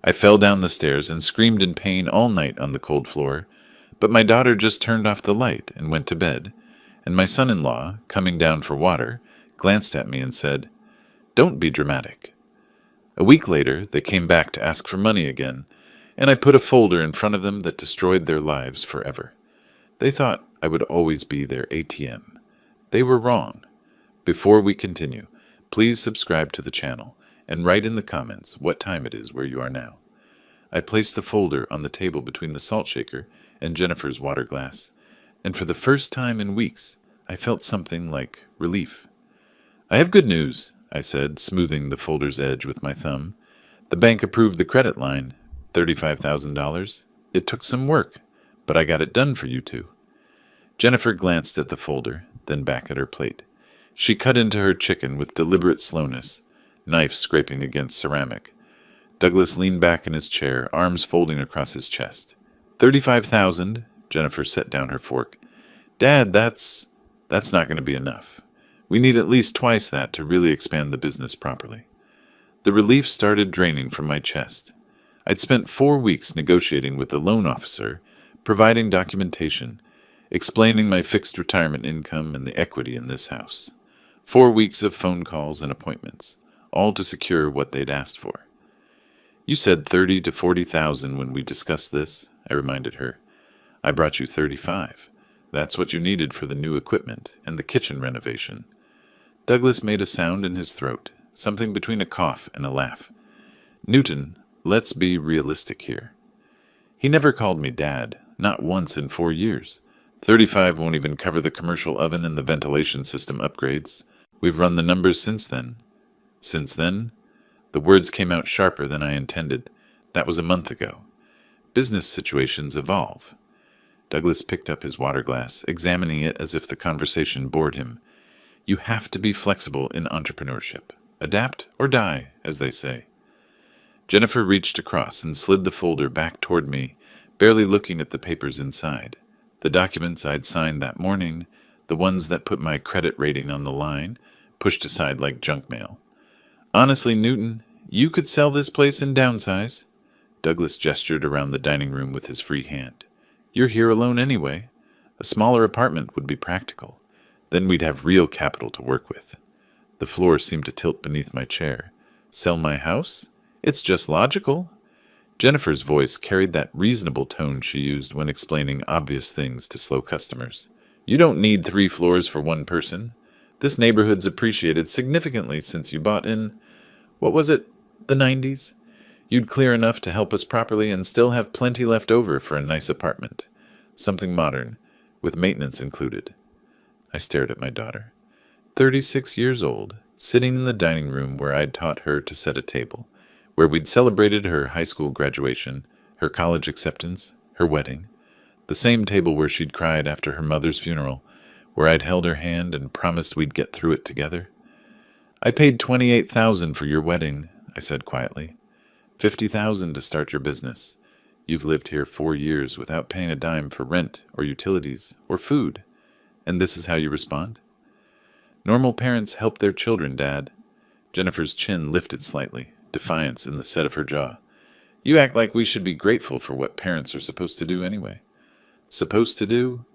I fell down the stairs and screamed in pain all night on the cold floor, but my daughter just turned off the light and went to bed, and my son-in-law, coming down for water, glanced at me and said, "Don't be dramatic." A week later, they came back to ask for money again, and I put a folder in front of them that destroyed their lives forever. They thought I would always be their ATM. They were wrong. Before we continue, please subscribe to the channel and write in the comments what time it is where you are now. I placed the folder on the table between the salt shaker and Jennifer's water glass, and for the first time in weeks, I felt something like relief. "I have good news," I said, smoothing the folder's edge with my thumb. "The bank approved the credit line, $35,000. It took some work, but I got it done for you two." Jennifer glanced at the folder, then back at her plate. She cut into her chicken with deliberate slowness, knife scraping against ceramic. Douglas leaned back in his chair, arms folding across his chest. 35,000, Jennifer set down her fork. "Dad, that's not going to be enough. We need at least twice that to really expand the business properly." The relief started draining from my chest. I'd spent 4 weeks negotiating with the loan officer, providing documentation, explaining my fixed retirement income and the equity in this house. 4 weeks of phone calls and appointments, all to secure what they'd asked for. "You said 30 to 40,000 when we discussed this," I reminded her. "I brought you 35. That's what you needed for the new equipment and the kitchen renovation." Douglas made a sound in his throat, something between a cough and a laugh. "Newton, let's be realistic here." He never called me Dad, not once in 4 years. 35 won't even cover the commercial oven and the ventilation system upgrades. We've run the numbers since then. Since then? The words came out sharper than I intended. That was a month ago. Business situations evolve. Douglas picked up his water glass, examining it as if the conversation bored him. You have to be flexible in entrepreneurship. Adapt or die, as they say. Jennifer reached across and slid the folder back toward me, barely looking at the papers inside. The documents I'd signed that morning, the ones that put my credit rating on the line, pushed aside like junk mail. "Honestly, Newton, you could sell this place and downsize." Douglas gestured around the dining room with his free hand. "You're here alone anyway. A smaller apartment would be practical. Then we'd have real capital to work with." The floor seemed to tilt beneath my chair. "Sell my house? It's just logical." Jennifer's voice carried that reasonable tone she used when explaining obvious things to slow customers. "You don't need 3 floors for one person. This neighborhood's appreciated significantly since you bought in, what was it, the 90s? You'd clear enough to help us properly and still have plenty left over for a nice apartment. Something modern, with maintenance included." I stared at my daughter. 36 years old, sitting in the dining room where I'd taught her to set a table, where we'd celebrated her high school graduation, her college acceptance, her wedding, the same table where she'd cried after her mother's funeral, where I'd held her hand and promised we'd get through it together. "I paid $28,000 for your wedding," I said quietly. $50,000 to start your business. You've lived here 4 years without paying a dime for rent or utilities or food. And this is how you respond?" "Normal parents help their children, Dad." Jennifer's chin lifted slightly, defiance in the set of her jaw. "You act like we should be grateful for what parents are supposed to do anyway." "Supposed to do?"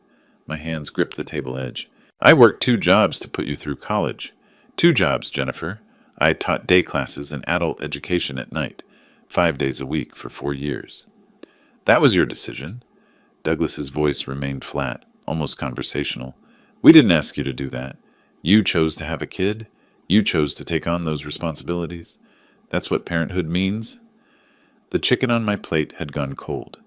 My hands gripped the table edge. "I worked 2 jobs to put you through college. 2 jobs, Jennifer. I taught day classes and adult education at night, 5 days a week for 4 years." "That was your decision." Douglas's voice remained flat, almost conversational. "We didn't ask you to do that. You chose to have a kid. You chose to take on those responsibilities. That's what parenthood means." The chicken on my plate had gone cold.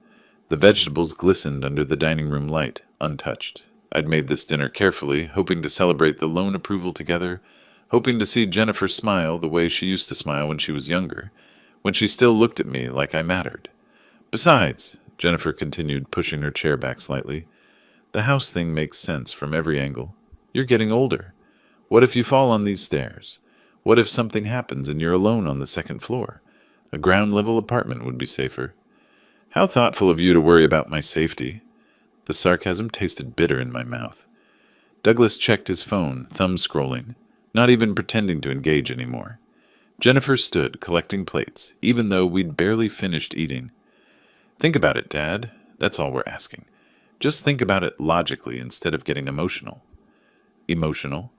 The vegetables glistened under the dining room light, untouched. I'd made this dinner carefully, hoping to celebrate the loan approval together, hoping to see Jennifer smile the way she used to smile when she was younger, when she still looked at me like I mattered. "Besides," Jennifer continued, pushing her chair back slightly, "the house thing makes sense from every angle. You're getting older. What if you fall on these stairs? What if something happens and you're alone on the 2nd floor? A ground-level apartment would be safer." "How thoughtful of you to worry about my safety." The sarcasm tasted bitter in my mouth. Douglas checked his phone, thumb scrolling, not even pretending to engage anymore. Jennifer stood, collecting plates, even though we'd barely finished eating. Think about it, Dad. That's all we're asking. Just think about it logically instead of getting emotional. Emotional?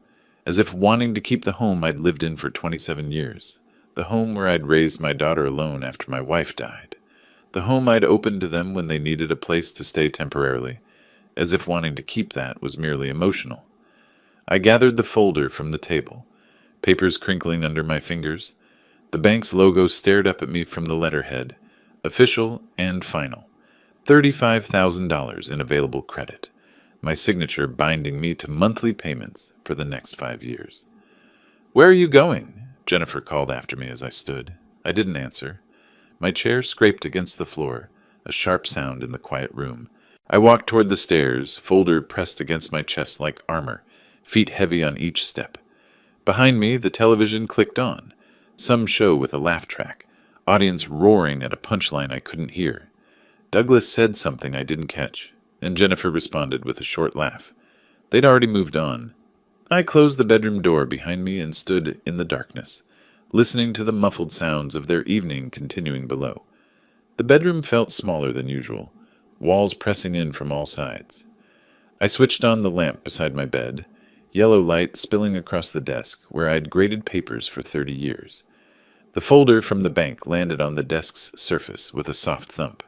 As if wanting to keep the home I'd lived in for 27 years. The home where I'd raised my daughter alone after my wife died. The home I'd opened to them when they needed a place to stay temporarily. As if wanting to keep that was merely emotional. I gathered the folder from the table, papers crinkling under my fingers. The bank's logo stared up at me from the letterhead, official and final. $35,000 in available credit, my signature binding me to monthly payments for the next 5 years. "Where are you going?" Jennifer called after me as I stood. I didn't answer. My chair scraped against the floor, a sharp sound in the quiet room. I walked toward the stairs, folder pressed against my chest like armor, feet heavy on each step. Behind me, the television clicked on, some show with a laugh track, audience roaring at a punchline I couldn't hear. Douglas said something I didn't catch, and Jennifer responded with a short laugh. They'd already moved on. I closed the bedroom door behind me and stood in the darkness, listening to the muffled sounds of their evening continuing below. The bedroom felt smaller than usual, walls pressing in from all sides. I switched on the lamp beside my bed, yellow light spilling across the desk where I'd graded papers for 30 years. The folder from the bank landed on the desk's surface with a soft thump.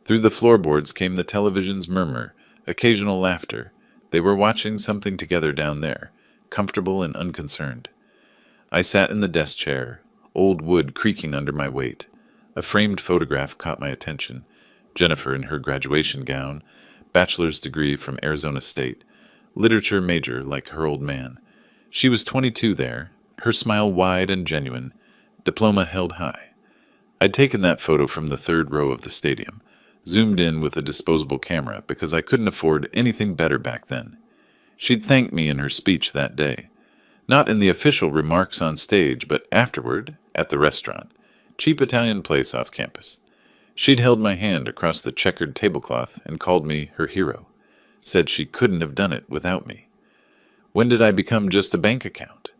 Through the floorboards came the television's murmur, occasional laughter. They were watching something together down there, comfortable and unconcerned. I sat in the desk chair, old wood creaking under my weight. A framed photograph caught my attention. Jennifer in her graduation gown, bachelor's degree from Arizona State, literature major like her old man. She was 22 there, her smile wide and genuine, diploma held high. I'd taken that photo from the third row of the stadium, zoomed in with a disposable camera because I couldn't afford anything better back then. She'd thanked me in her speech that day. Not in the official remarks on stage, but afterward, at the restaurant, cheap Italian place off campus. She'd held my hand across the checkered tablecloth and called me her hero, said she couldn't have done it without me. When did I become just a bank account?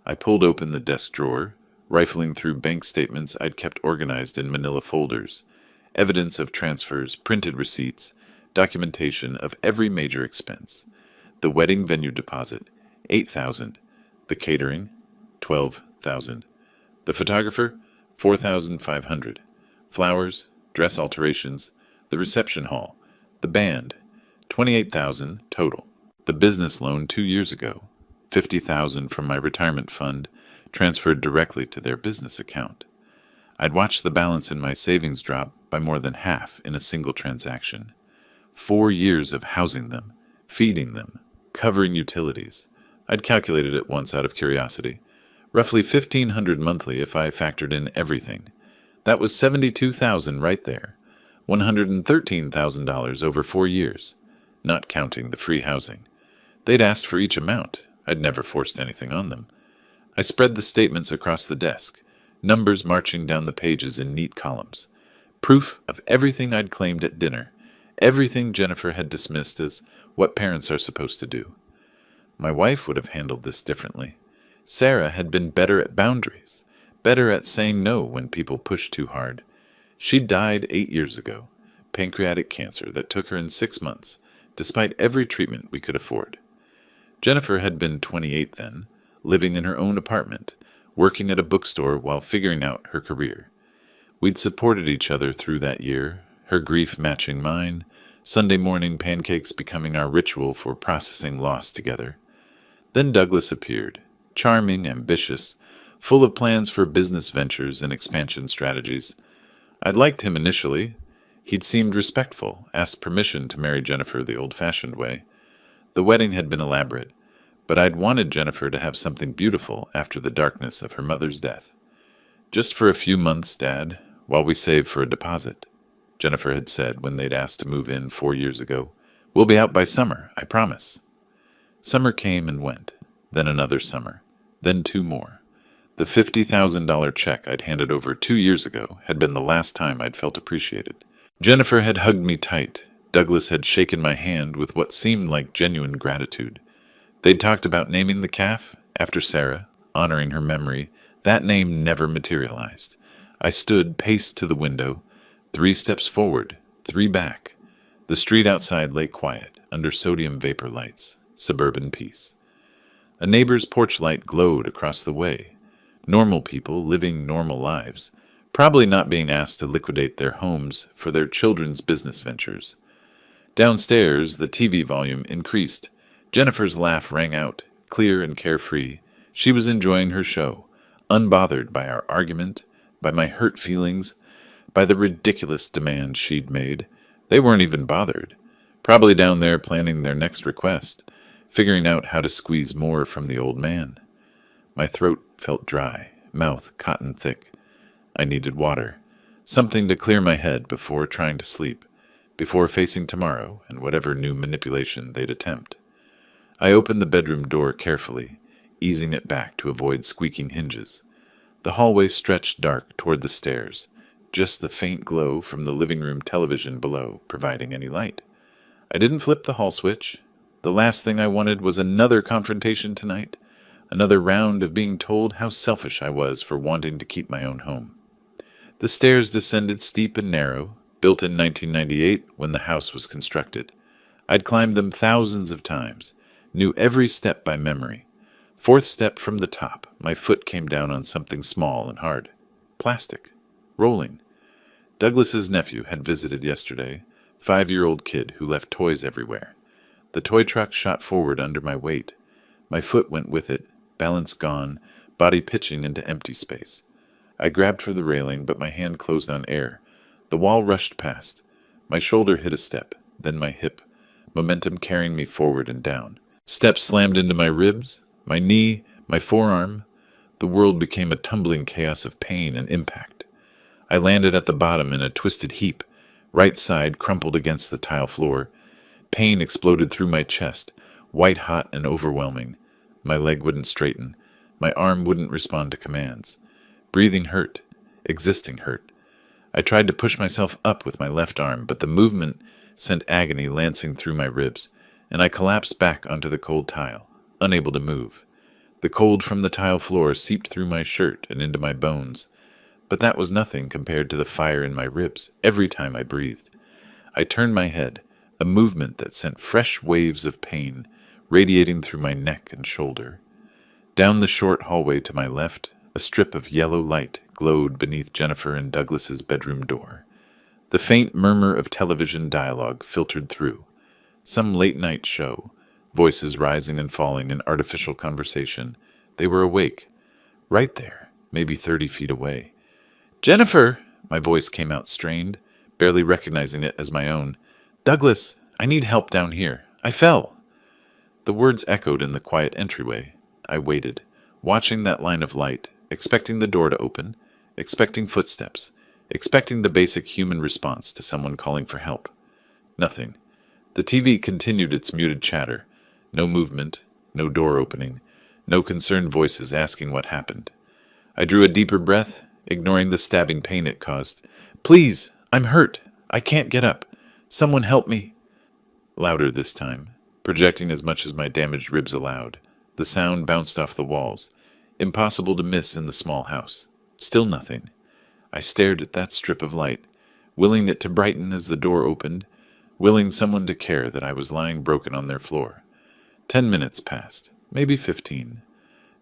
I pulled open the desk drawer, rifling through bank statements I'd kept organized in manila folders, evidence of transfers, printed receipts, documentation of every major expense. The wedding venue deposit, $8,000. The catering, $12,000. The photographer, $4,500. Flowers, dress alterations, the reception hall, the band, $28,000 total. The business loan 2 years ago, $50,000 from my retirement fund, transferred directly to their business account. I'd watched the balance in my savings drop by more than half in a single transaction. 4 years of housing them, feeding them, covering utilities. I'd calculated it once out of curiosity. Roughly $1,500 monthly if I factored in everything. That was $72,000 right there. $113,000 over 4 years, not counting the free housing. They'd asked for each amount. I'd never forced anything on them. I spread the statements across the desk, numbers marching down the pages in neat columns. Proof of everything I'd claimed at dinner, everything Jennifer had dismissed as what parents are supposed to do. My wife would have handled this differently. Sarah had been better at boundaries, better at saying no when people pushed too hard. She died 8 years ago, pancreatic cancer that took her in 6 months, despite every treatment we could afford. Jennifer had been 28 then, living in her own apartment, working at a bookstore while figuring out her career. We'd supported each other through that year, her grief matching mine, Sunday morning pancakes becoming our ritual for processing loss together. Then Douglas appeared, charming, ambitious, full of plans for business ventures and expansion strategies. I'd liked him initially. He'd seemed respectful, asked permission to marry Jennifer the old-fashioned way. The wedding had been elaborate, but I'd wanted Jennifer to have something beautiful after the darkness of her mother's death. "Just for a few months, Dad, while we save for a deposit," Jennifer had said when they'd asked to move in 4 years ago. "We'll be out by summer, I promise." Summer came and went, then another summer, then 2 more. The $50,000 check I'd handed over 2 years ago had been the last time I'd felt appreciated. Jennifer had hugged me tight. Douglas had shaken my hand with what seemed like genuine gratitude. They'd talked about naming the calf after Sarah, honoring her memory, That name never materialized. I stood, paced to the window, 3 steps forward, 3 back. The street outside lay quiet, under sodium vapor lights, suburban peace. A neighbor's porch light glowed across the way. Normal people living normal lives, probably not being asked to liquidate their homes for their children's business ventures. Downstairs, the TV volume increased. Jennifer's laugh rang out, clear and carefree. She was enjoying her show, unbothered by our argument, by my hurt feelings, by the ridiculous demands she'd made. They weren't even bothered. Probably down there planning their next request, figuring out how to squeeze more from the old man. My throat felt dry, mouth cotton thick. I needed water, something to clear my head before trying to sleep, before facing tomorrow and whatever new manipulation they'd attempt. I opened the bedroom door carefully, easing it back to avoid squeaking hinges. The hallway stretched dark toward the stairs, just the faint glow from the living room television below providing any light. I didn't flip the hall switch. The last thing I wanted was another confrontation tonight, another round of being told how selfish I was for wanting to keep my own home. The stairs descended steep and narrow, built in 1998 when the house was constructed. I'd climbed them thousands of times, knew every step by memory. 4th step from the top, my foot came down on something small and hard. Plastic. Rolling. Douglas's nephew had visited yesterday, 5-year-old kid who left toys everywhere. The toy truck shot forward under my weight. My foot went with it, balance gone, body pitching into empty space. I grabbed for the railing, but my hand closed on air. The wall rushed past. My shoulder hit a step, then my hip, momentum carrying me forward and down. Steps slammed into my ribs, my knee, my forearm. The world became a tumbling chaos of pain and impact. I landed at the bottom in a twisted heap, right side crumpled against the tile floor. Pain exploded through my chest, white-hot and overwhelming. My leg wouldn't straighten. My arm wouldn't respond to commands. Breathing hurt. Existing hurt. I tried to push myself up with my left arm, but the movement sent agony lancing through my ribs, and I collapsed back onto the cold tile, unable to move. The cold from the tile floor seeped through my shirt and into my bones, but that was nothing compared to the fire in my ribs every time I breathed. I turned my head, a movement that sent fresh waves of pain radiating through my neck and shoulder. Down the short hallway to my left, a strip of yellow light glowed beneath Jennifer and Douglas's bedroom door. The faint murmur of television dialogue filtered through. Some late-night show, voices rising and falling in artificial conversation. They were awake. Right there, maybe 30 feet away. "Jennifer!" My voice came out strained, barely recognizing it as my own. "Douglas, I need help down here. I fell." The words echoed in the quiet entryway. I waited, watching that line of light, expecting the door to open, expecting footsteps, expecting the basic human response to someone calling for help. Nothing. The TV continued its muted chatter. No movement, no door opening, no concerned voices asking what happened. I drew a deeper breath, ignoring the stabbing pain it caused. "Please, I'm hurt. I can't get up. Someone help me." Louder this time, projecting as much as my damaged ribs allowed. The sound bounced off the walls. Impossible to miss in the small house. Still nothing. I stared at that strip of light, willing it to brighten as the door opened, willing someone to care that I was lying broken on their floor. 10 minutes passed, maybe 15.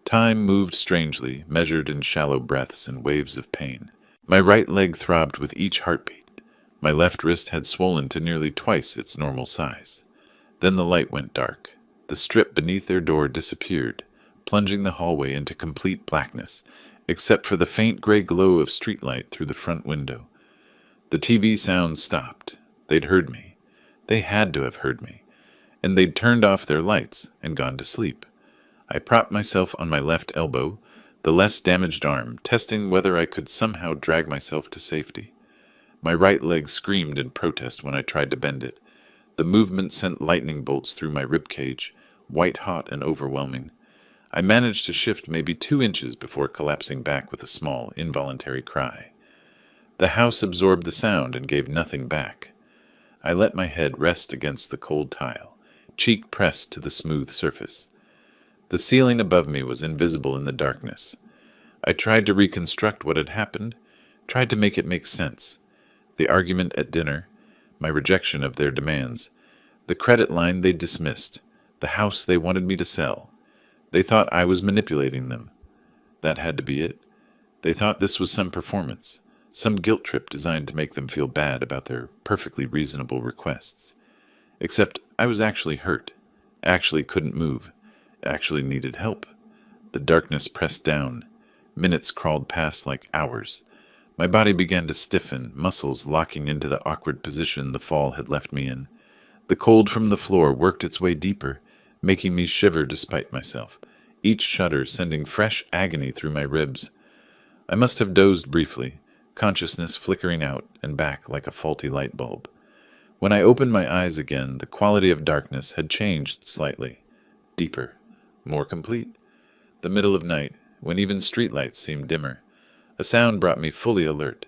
Time moved strangely, measured in shallow breaths and waves of pain. My right leg throbbed with each heartbeat. My left wrist had swollen to nearly twice its normal size. Then the light went dark. The strip beneath their door disappeared, plunging the hallway into complete blackness, except for the faint gray glow of streetlight through the front window. The TV sound stopped. They'd heard me. They had to have heard me. And they'd turned off their lights and gone to sleep. I propped myself on my left elbow, the less damaged arm, testing whether I could somehow drag myself to safety. My right leg screamed in protest when I tried to bend it. The movement sent lightning bolts through my ribcage, white-hot and overwhelming. I managed to shift maybe 2 inches before collapsing back with a small, involuntary cry. The house absorbed the sound and gave nothing back. I let my head rest against the cold tile, cheek pressed to the smooth surface. The ceiling above me was invisible in the darkness. I tried to reconstruct what had happened, tried to make it make sense. The argument at dinner, my rejection of their demands, the credit line they dismissed, the house they wanted me to sell. They thought I was manipulating them. That had to be it. They thought this was some performance, some guilt trip designed to make them feel bad about their perfectly reasonable requests. Except I was actually hurt, actually couldn't move, actually needed help. The darkness pressed down. Minutes crawled past like hours. My body began to stiffen, muscles locking into the awkward position the fall had left me in. The cold from the floor worked its way deeper, making me shiver despite myself, each shudder sending fresh agony through my ribs. I must have dozed briefly, consciousness flickering out and back like a faulty light bulb. When I opened my eyes again, the quality of darkness had changed slightly. Deeper, more complete. The middle of night, when even streetlights seemed dimmer. A sound brought me fully alert.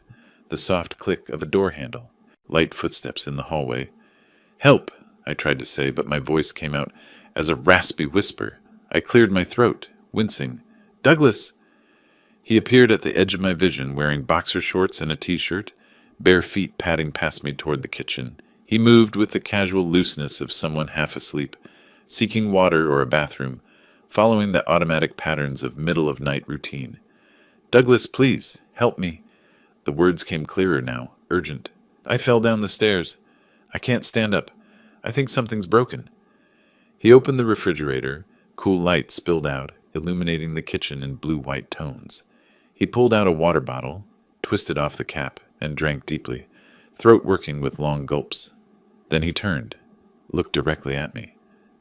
The soft click of a door handle. Light footsteps in the hallway. "Help!" I tried to say, but my voice came out as a raspy whisper. I cleared my throat, wincing. "Douglas!" He appeared at the edge of my vision, wearing boxer shorts and a t-shirt, bare feet padding past me toward the kitchen. He moved with the casual looseness of someone half asleep, seeking water or a bathroom, following the automatic patterns of middle-of-night routine. "Douglas, please, help me." The words came clearer now, urgent. "I fell down the stairs. I can't stand up. I think something's broken." He opened the refrigerator. Cool light spilled out, illuminating the kitchen in blue-white tones. He pulled out a water bottle, twisted off the cap, and drank deeply, throat working with long gulps. Then he turned, looked directly at me,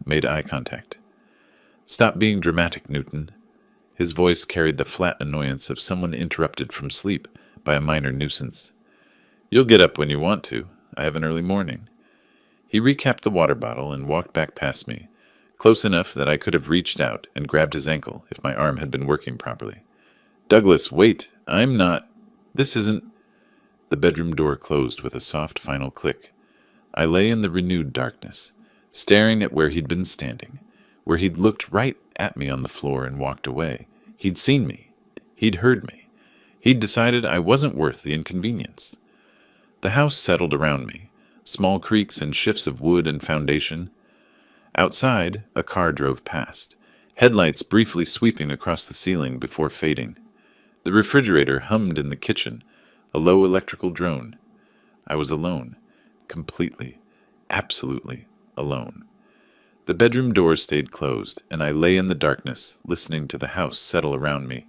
made eye contact. "Stop being dramatic, Newton." His voice carried the flat annoyance of someone interrupted from sleep by a minor nuisance. "You'll get up when you want to. I have an early morning." He recapped the water bottle and walked back past me, close enough that I could have reached out and grabbed his ankle if my arm had been working properly. "Douglas, wait. I'm not... This isn't..." The bedroom door closed with a soft final click. I lay in the renewed darkness, staring at where he'd been standing, where he'd looked right at me on the floor and walked away. He'd seen me. He'd heard me. He'd decided I wasn't worth the inconvenience. The house settled around me, small creaks and shifts of wood and foundation. Outside, a car drove past, headlights briefly sweeping across the ceiling before fading. The refrigerator hummed in the kitchen, a low electrical drone. I was alone, completely, absolutely alone. The bedroom door stayed closed, and I lay in the darkness, listening to the house settle around me,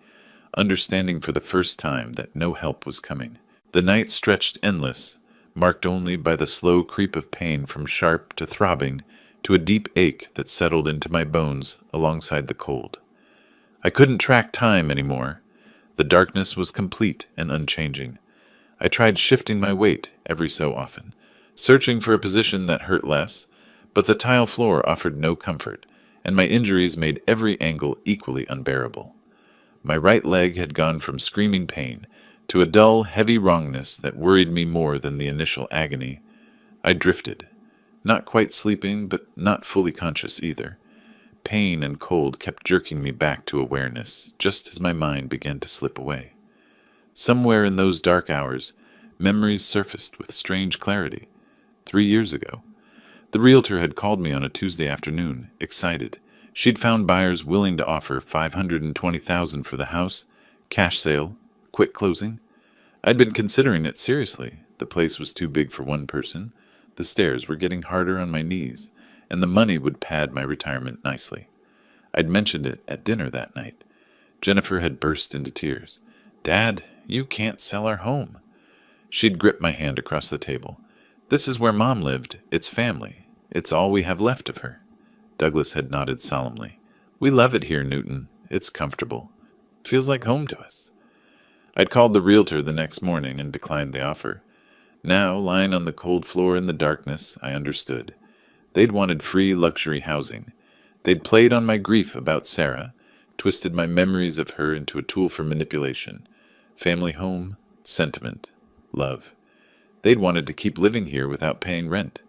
understanding for the first time that no help was coming. The night stretched endless, marked only by the slow creep of pain from sharp to throbbing to a deep ache that settled into my bones alongside the cold. I couldn't track time anymore. The darkness was complete and unchanging. I tried shifting my weight every so often, searching for a position that hurt less, but the tile floor offered no comfort, and my injuries made every angle equally unbearable. My right leg had gone from screaming pain to a dull, heavy wrongness that worried me more than the initial agony. I drifted, not quite sleeping, but not fully conscious either. Pain and cold kept jerking me back to awareness, just as my mind began to slip away. Somewhere in those dark hours, memories surfaced with strange clarity. 3 years ago. The realtor had called me on a Tuesday afternoon, excited. She'd found buyers willing to offer $520,000 for the house, cash sale, quick closing. I'd been considering it seriously. The place was too big for one person. The stairs were getting harder on my knees, and the money would pad my retirement nicely. I'd mentioned it at dinner that night. Jennifer had burst into tears. "Dad, you can't sell our home." She'd gripped my hand across the table. "This is where Mom lived. It's family. It's all we have left of her." Douglas had nodded solemnly. "We love it here, Newton. It's comfortable. Feels like home to us." I'd called the realtor the next morning and declined the offer. Now, lying on the cold floor in the darkness, I understood. They'd wanted free luxury housing. They'd played on my grief about Sarah, twisted my memories of her into a tool for manipulation. Family home, sentiment, love. They'd wanted to keep living here without paying rent.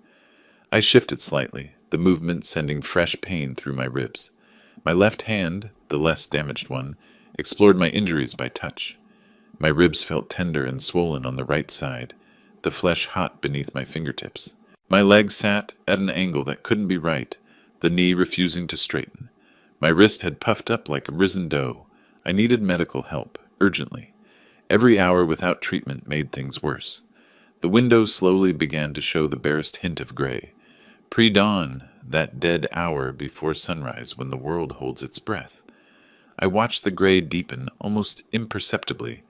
I shifted slightly, the movement sending fresh pain through my ribs. My left hand, the less damaged one, explored my injuries by touch. My ribs felt tender and swollen on the right side, the flesh hot beneath my fingertips. My leg sat at an angle that couldn't be right, the knee refusing to straighten. My wrist had puffed up like a risen dough. I needed medical help, urgently. Every hour without treatment made things worse. The windows slowly began to show the barest hint of gray. Pre-dawn, that dead hour before sunrise when the world holds its breath. I watched the gray deepen almost imperceptibly,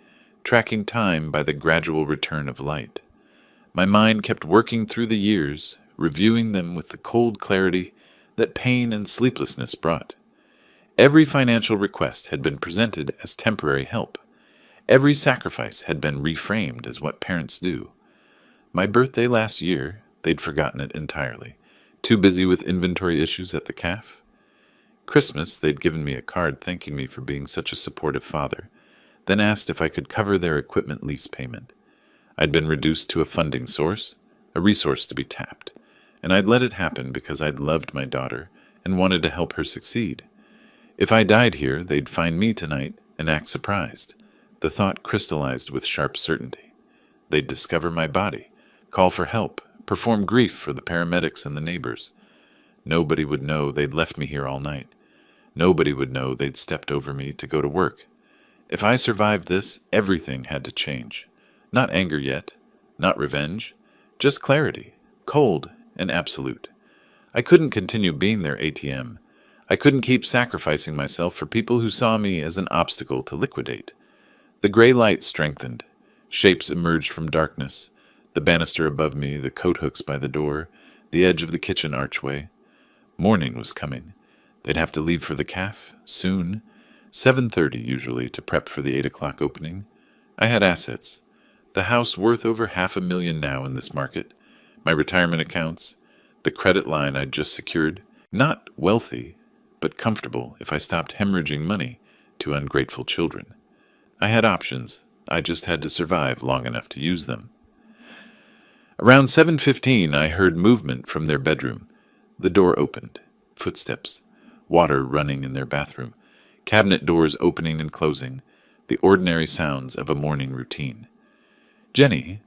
tracking time by the gradual return of light. My mind kept working through the years, reviewing them with the cold clarity that pain and sleeplessness brought. Every financial request had been presented as temporary help. Every sacrifice had been reframed as what parents do. My birthday last year, they'd forgotten it entirely, too busy with inventory issues at the cafe. Christmas, they'd given me a card thanking me for being such a supportive father, then asked if I could cover their equipment lease payment. I'd been reduced to a funding source, a resource to be tapped, and I'd let it happen because I'd loved my daughter and wanted to help her succeed. If I died here, they'd find me tonight and act surprised. The thought crystallized with sharp certainty. They'd discover my body, call for help, perform grief for the paramedics and the neighbors. Nobody would know they'd left me here all night. Nobody would know they'd stepped over me to go to work. If I survived this, everything had to change. Not anger yet, not revenge, just clarity, cold and absolute. I couldn't continue being their ATM. I couldn't keep sacrificing myself for people who saw me as an obstacle to liquidate. The gray light strengthened. Shapes emerged from darkness. The banister above me, the coat hooks by the door, the edge of the kitchen archway. Morning was coming. They'd have to leave for the cafe, soon. 7:30 usually to prep for the 8 o'clock opening. I had assets. The house worth over $500,000 now in this market. My retirement accounts. The credit line I'd just secured. Not wealthy, but comfortable if I stopped hemorrhaging money to ungrateful children. I had options. I just had to survive long enough to use them. Around 7:15, I heard movement from their bedroom. The door opened. Footsteps. Water running in their bathroom. Cabinet doors opening and closing. The ordinary sounds of a morning routine. "Jenny."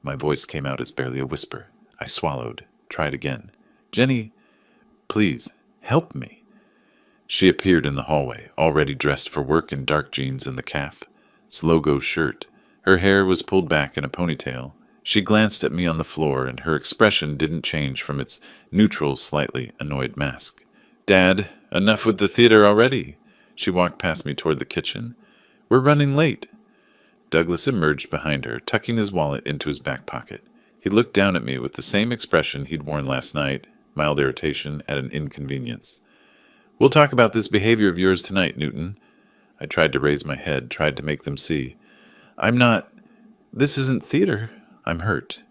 My voice came out as barely a whisper. I swallowed. Tried again. "Jenny, please, help me." She appeared in the hallway, already dressed for work in dark jeans and the cafe. Slogo shirt. Her hair was pulled back in a ponytail. She glanced at me on the floor, and her expression didn't change from its neutral, slightly annoyed mask. "Dad, enough with the theater already." She walked past me toward the kitchen. "We're running late." Douglas emerged behind her, tucking his wallet into his back pocket. He looked down at me with the same expression he'd worn last night, mild irritation at an inconvenience. "We'll talk about this behavior of yours tonight, Newton." I tried to raise my head, tried to make them see. "I'm not... This isn't theater. I'm hurt."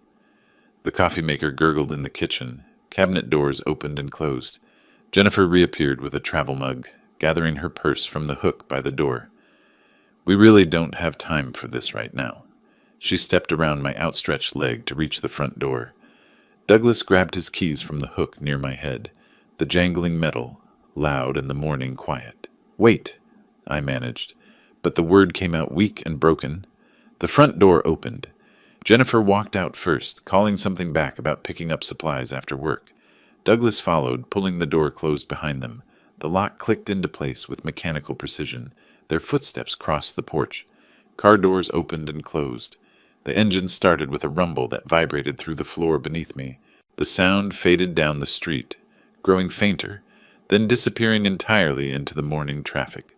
The coffee maker gurgled in the kitchen. Cabinet doors opened and closed. Jennifer reappeared with a travel mug, gathering her purse from the hook by the door. "We really don't have time for this right now." She stepped around my outstretched leg to reach the front door. Douglas grabbed his keys from the hook near my head, the jangling metal, loud and the morning quiet. "Wait," I managed, but the word came out weak and broken. The front door opened. Jennifer walked out first, calling something back about picking up supplies after work. Douglas followed, pulling the door closed behind them. The lock clicked into place with mechanical precision. Their footsteps crossed the porch. Car doors opened and closed. The engine started with a rumble that vibrated through the floor beneath me. The sound faded down the street, growing fainter, then disappearing entirely into the morning traffic.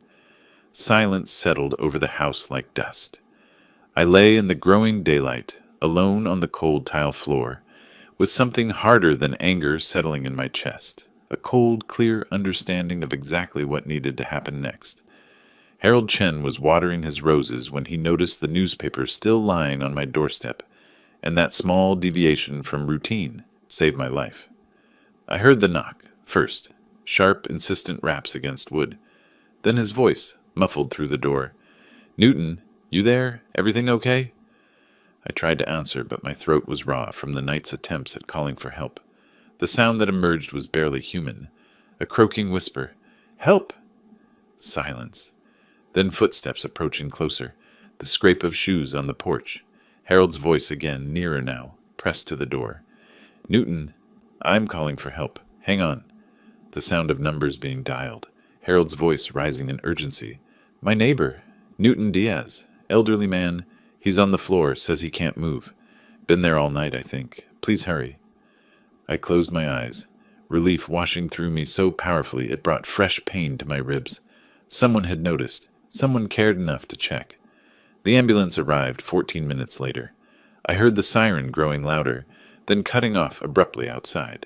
Silence settled over the house like dust. I lay in the growing daylight, alone on the cold tile floor, with something harder than anger settling in my chest, a cold, clear understanding of exactly what needed to happen next. Harold Chen was watering his roses when he noticed the newspaper still lying on my doorstep, and that small deviation from routine saved my life. I heard the knock, first, sharp, insistent raps against wood. Then his voice, muffled through the door. "Newton, you there? Everything okay?" I tried to answer, but my throat was raw from the night's attempts at calling for help. The sound that emerged was barely human. A croaking whisper. "Help!" Silence. Then footsteps approaching closer, the scrape of shoes on the porch. Harold's voice again, nearer now, pressed to the door. Newton, I'm calling for help. Hang on. The sound of numbers being dialed. Harold's voice rising in urgency. My neighbor, Newton Diaz, elderly man. He's on the floor, says he can't move. Been there all night, I think. Please hurry. I closed my eyes, relief washing through me so powerfully it brought fresh pain to my ribs. Someone had noticed. Someone cared enough to check. The ambulance arrived 14 minutes later. I heard the siren growing louder, then cutting off abruptly outside.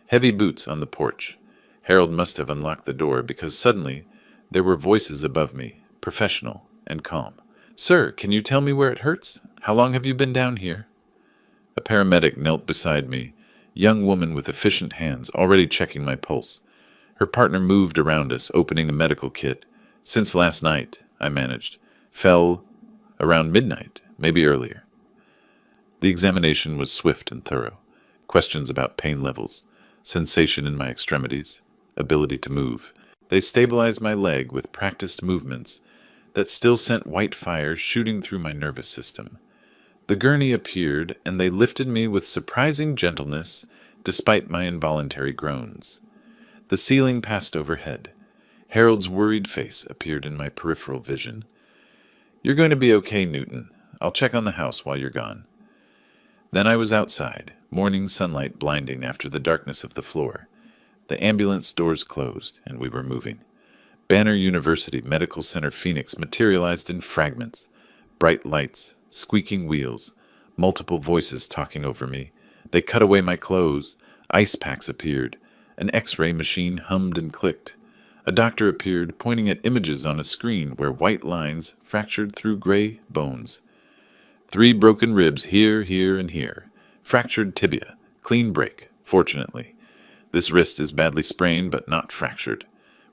Heavy boots on the porch. Harold must have unlocked the door because suddenly there were voices above me, professional and calm. Sir, can you tell me where it hurts? How long have you been down here? A paramedic knelt beside me, young woman with efficient hands, already checking my pulse. Her partner moved around us, opening a medical kit. Since last night, I managed. Fell around midnight, maybe earlier. The examination was swift and thorough. Questions about pain levels, sensation in my extremities, ability to move. They stabilized my leg with practiced movements that still sent white fire shooting through my nervous system. The gurney appeared, and they lifted me with surprising gentleness despite my involuntary groans. The ceiling passed overhead. Harold's worried face appeared in my peripheral vision. You're going to be okay, Newton. I'll check on the house while you're gone. Then I was outside, morning sunlight blinding after the darkness of the floor. The ambulance doors closed, and we were moving. Banner University Medical Center Phoenix materialized in fragments. Bright lights, squeaking wheels, multiple voices talking over me. They cut away my clothes. Ice packs appeared. An X-ray machine hummed and clicked. A doctor appeared, pointing at images on a screen where white lines fractured through gray bones. 3 broken ribs here, here, and here. Fractured tibia. Clean break, fortunately. This wrist is badly sprained, but not fractured.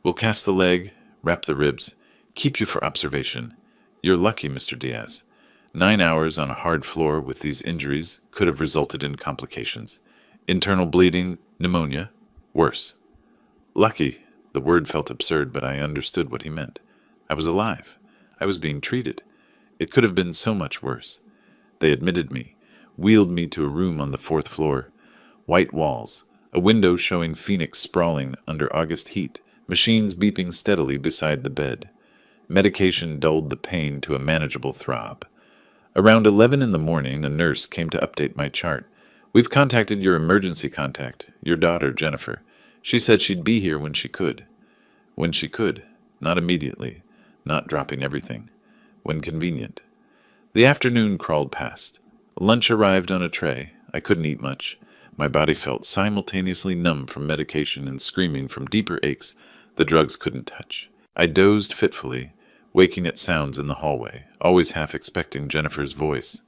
We'll cast the leg, wrap the ribs, keep you for observation. You're lucky, Mr. Diaz. 9 hours on a hard floor with these injuries could have resulted in complications. Internal bleeding, pneumonia, worse. Lucky. The word felt absurd, but I understood what he meant. I was alive. I was being treated. It could have been so much worse. They admitted me, wheeled me to a room on the 4th floor. White walls, a window showing Phoenix sprawling under August heat, machines beeping steadily beside the bed. Medication dulled the pain to a manageable throb. Around 11 in the morning, a nurse came to update my chart. We've contacted your emergency contact, your daughter, Jennifer. She said she'd be here when she could. When she could. Not immediately. Not dropping everything. When convenient. The afternoon crawled past. Lunch arrived on a tray. I couldn't eat much. My body felt simultaneously numb from medication and screaming from deeper aches the drugs couldn't touch. I dozed fitfully, waking at sounds in the hallway, always half expecting Jennifer's voice.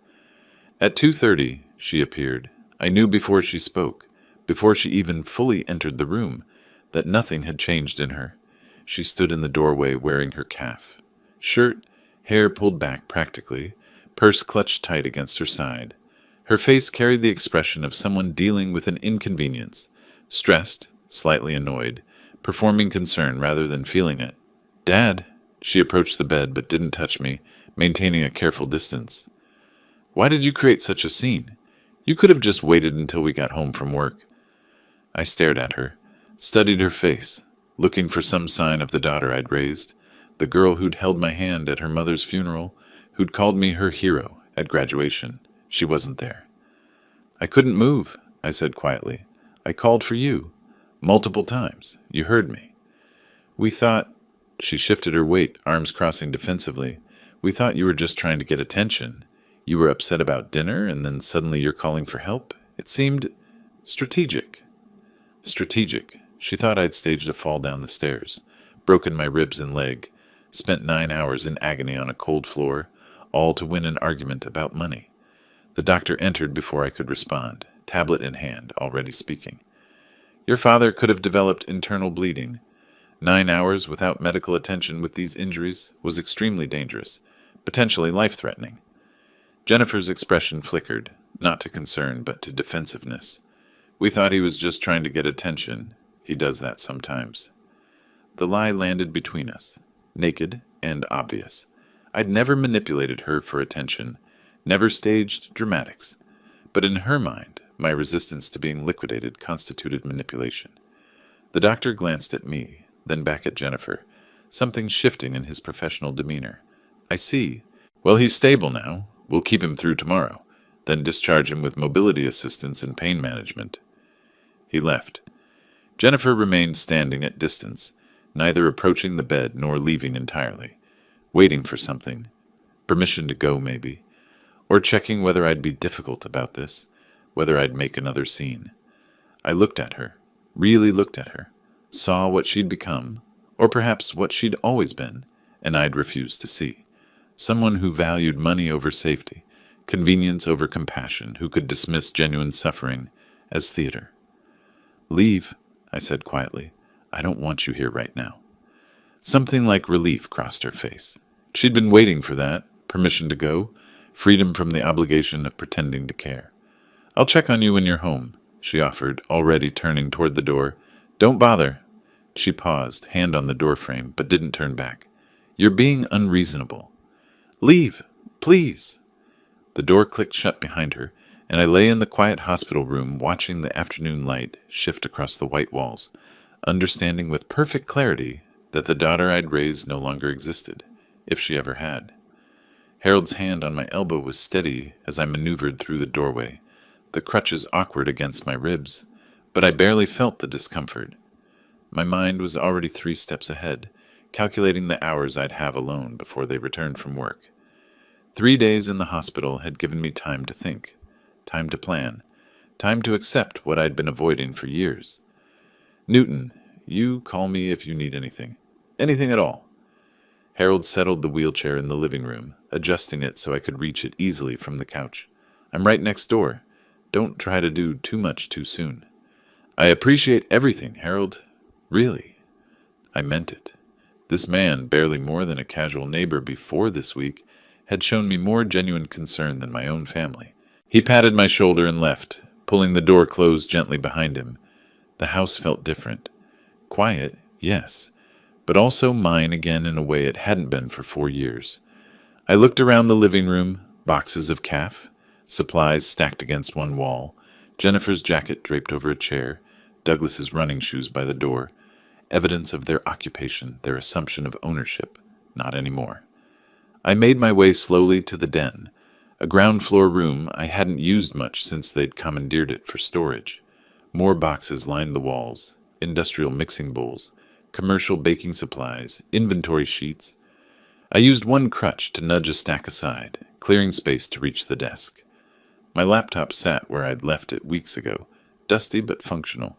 At 2:30, she appeared. I knew before she spoke, before she even fully entered the room, that nothing had changed in her. She stood in the doorway wearing her caff. Shirt, hair pulled back practically, purse clutched tight against her side. Her face carried the expression of someone dealing with an inconvenience, stressed, slightly annoyed, performing concern rather than feeling it. Dad! She approached the bed but didn't touch me, maintaining a careful distance. Why did you create such a scene? You could have just waited until we got home from work. I stared at her, studied her face, looking for some sign of the daughter I'd raised, the girl who'd held my hand at her mother's funeral, who'd called me her hero at graduation. She wasn't there. I couldn't move, I said quietly. I called for you. Multiple times. You heard me. We thought... She shifted her weight, arms crossing defensively. We thought you were just trying to get attention. You were upset about dinner, and then suddenly you're calling for help. It seemed strategic. Strategic. She thought I'd staged a fall down the stairs, broken my ribs and leg, spent 9 hours in agony on a cold floor, all to win an argument about money. The doctor entered before I could respond, tablet in hand, already speaking. Your father could have developed internal bleeding. 9 hours without medical attention with these injuries was extremely dangerous, potentially life-threatening. Jennifer's expression flickered, not to concern, but to defensiveness. We thought he was just trying to get attention. He does that sometimes. The lie landed between us. naked, and obvious. I'd never manipulated her for attention, never staged dramatics. But in her mind, my resistance to being liquidated constituted manipulation. The doctor glanced at me, then back at Jennifer, something shifting in his professional demeanor. I see. Well, he's stable now. We'll keep him through tomorrow, then discharge him with mobility assistance and pain management. He left. Jennifer remained standing at distance, neither approaching the bed nor leaving entirely, waiting for something. Permission to go, maybe. Or checking whether I'd be difficult about this, whether I'd make another scene. I looked at her, really looked at her, saw what she'd become, or perhaps what she'd always been, and I'd refused to see. Someone who valued money over safety, convenience over compassion, who could dismiss genuine suffering as theater. Leave, I said quietly. I don't want you here right now. Something like relief crossed her face. She'd been waiting for that, permission to go, freedom from the obligation of pretending to care. I'll check on you when you're home, she offered, already turning toward the door. Don't bother. She paused, hand on the doorframe, but didn't turn back. You're being unreasonable. Leave, please. The door clicked shut behind her, and I lay in the quiet hospital room watching the afternoon light shift across the white walls, understanding with perfect clarity that the daughter I'd raised no longer existed, if she ever had. Harold's hand on my elbow was steady as I maneuvered through the doorway, the crutches awkward against my ribs, but I barely felt the discomfort. My mind was already 3 steps ahead, calculating the hours I'd have alone before they returned from work. 3 days in the hospital had given me time to think, time to plan, time to accept what I'd been avoiding for years. Newton, you call me if you need anything. Anything at all. Harold settled the wheelchair in the living room, adjusting it so I could reach it easily from the couch. I'm right next door. Don't try to do too much too soon. I appreciate everything, Harold. Really. I meant it. This man, barely more than a casual neighbor before this week, had shown me more genuine concern than my own family. He patted my shoulder and left, pulling the door closed gently behind him. The house felt different. Quiet, yes, but also mine again in a way it hadn't been for 4 years. I looked around the living room, boxes of calf, supplies stacked against one wall, Jennifer's jacket draped over a chair, Douglas's running shoes by the door, evidence of their occupation, their assumption of ownership. Not anymore. I made my way slowly to the den, a ground-floor room I hadn't used much since they'd commandeered it for storage. More boxes lined the walls, industrial mixing bowls, commercial baking supplies, inventory sheets. I used one crutch to nudge a stack aside, clearing space to reach the desk. My laptop sat where I'd left it weeks ago, dusty but functional.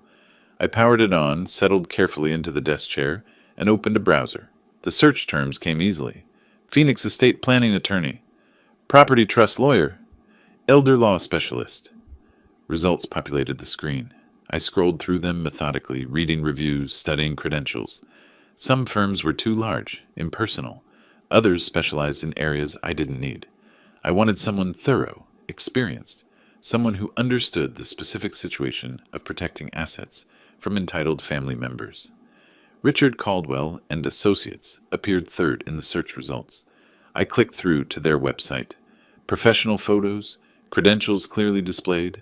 I powered it on, settled carefully into the desk chair, and opened a browser. The search terms came easily. Phoenix estate planning attorney, property trust lawyer, elder law specialist. Results populated the screen. I scrolled through them methodically, reading reviews, studying credentials. Some firms were too large, impersonal. Others specialized in areas I didn't need. I wanted someone thorough, experienced, someone who understood the specific situation of protecting assets from entitled family members. Richard Caldwell and Associates appeared third in the search results. I clicked through to their website. Professional photos, credentials clearly displayed.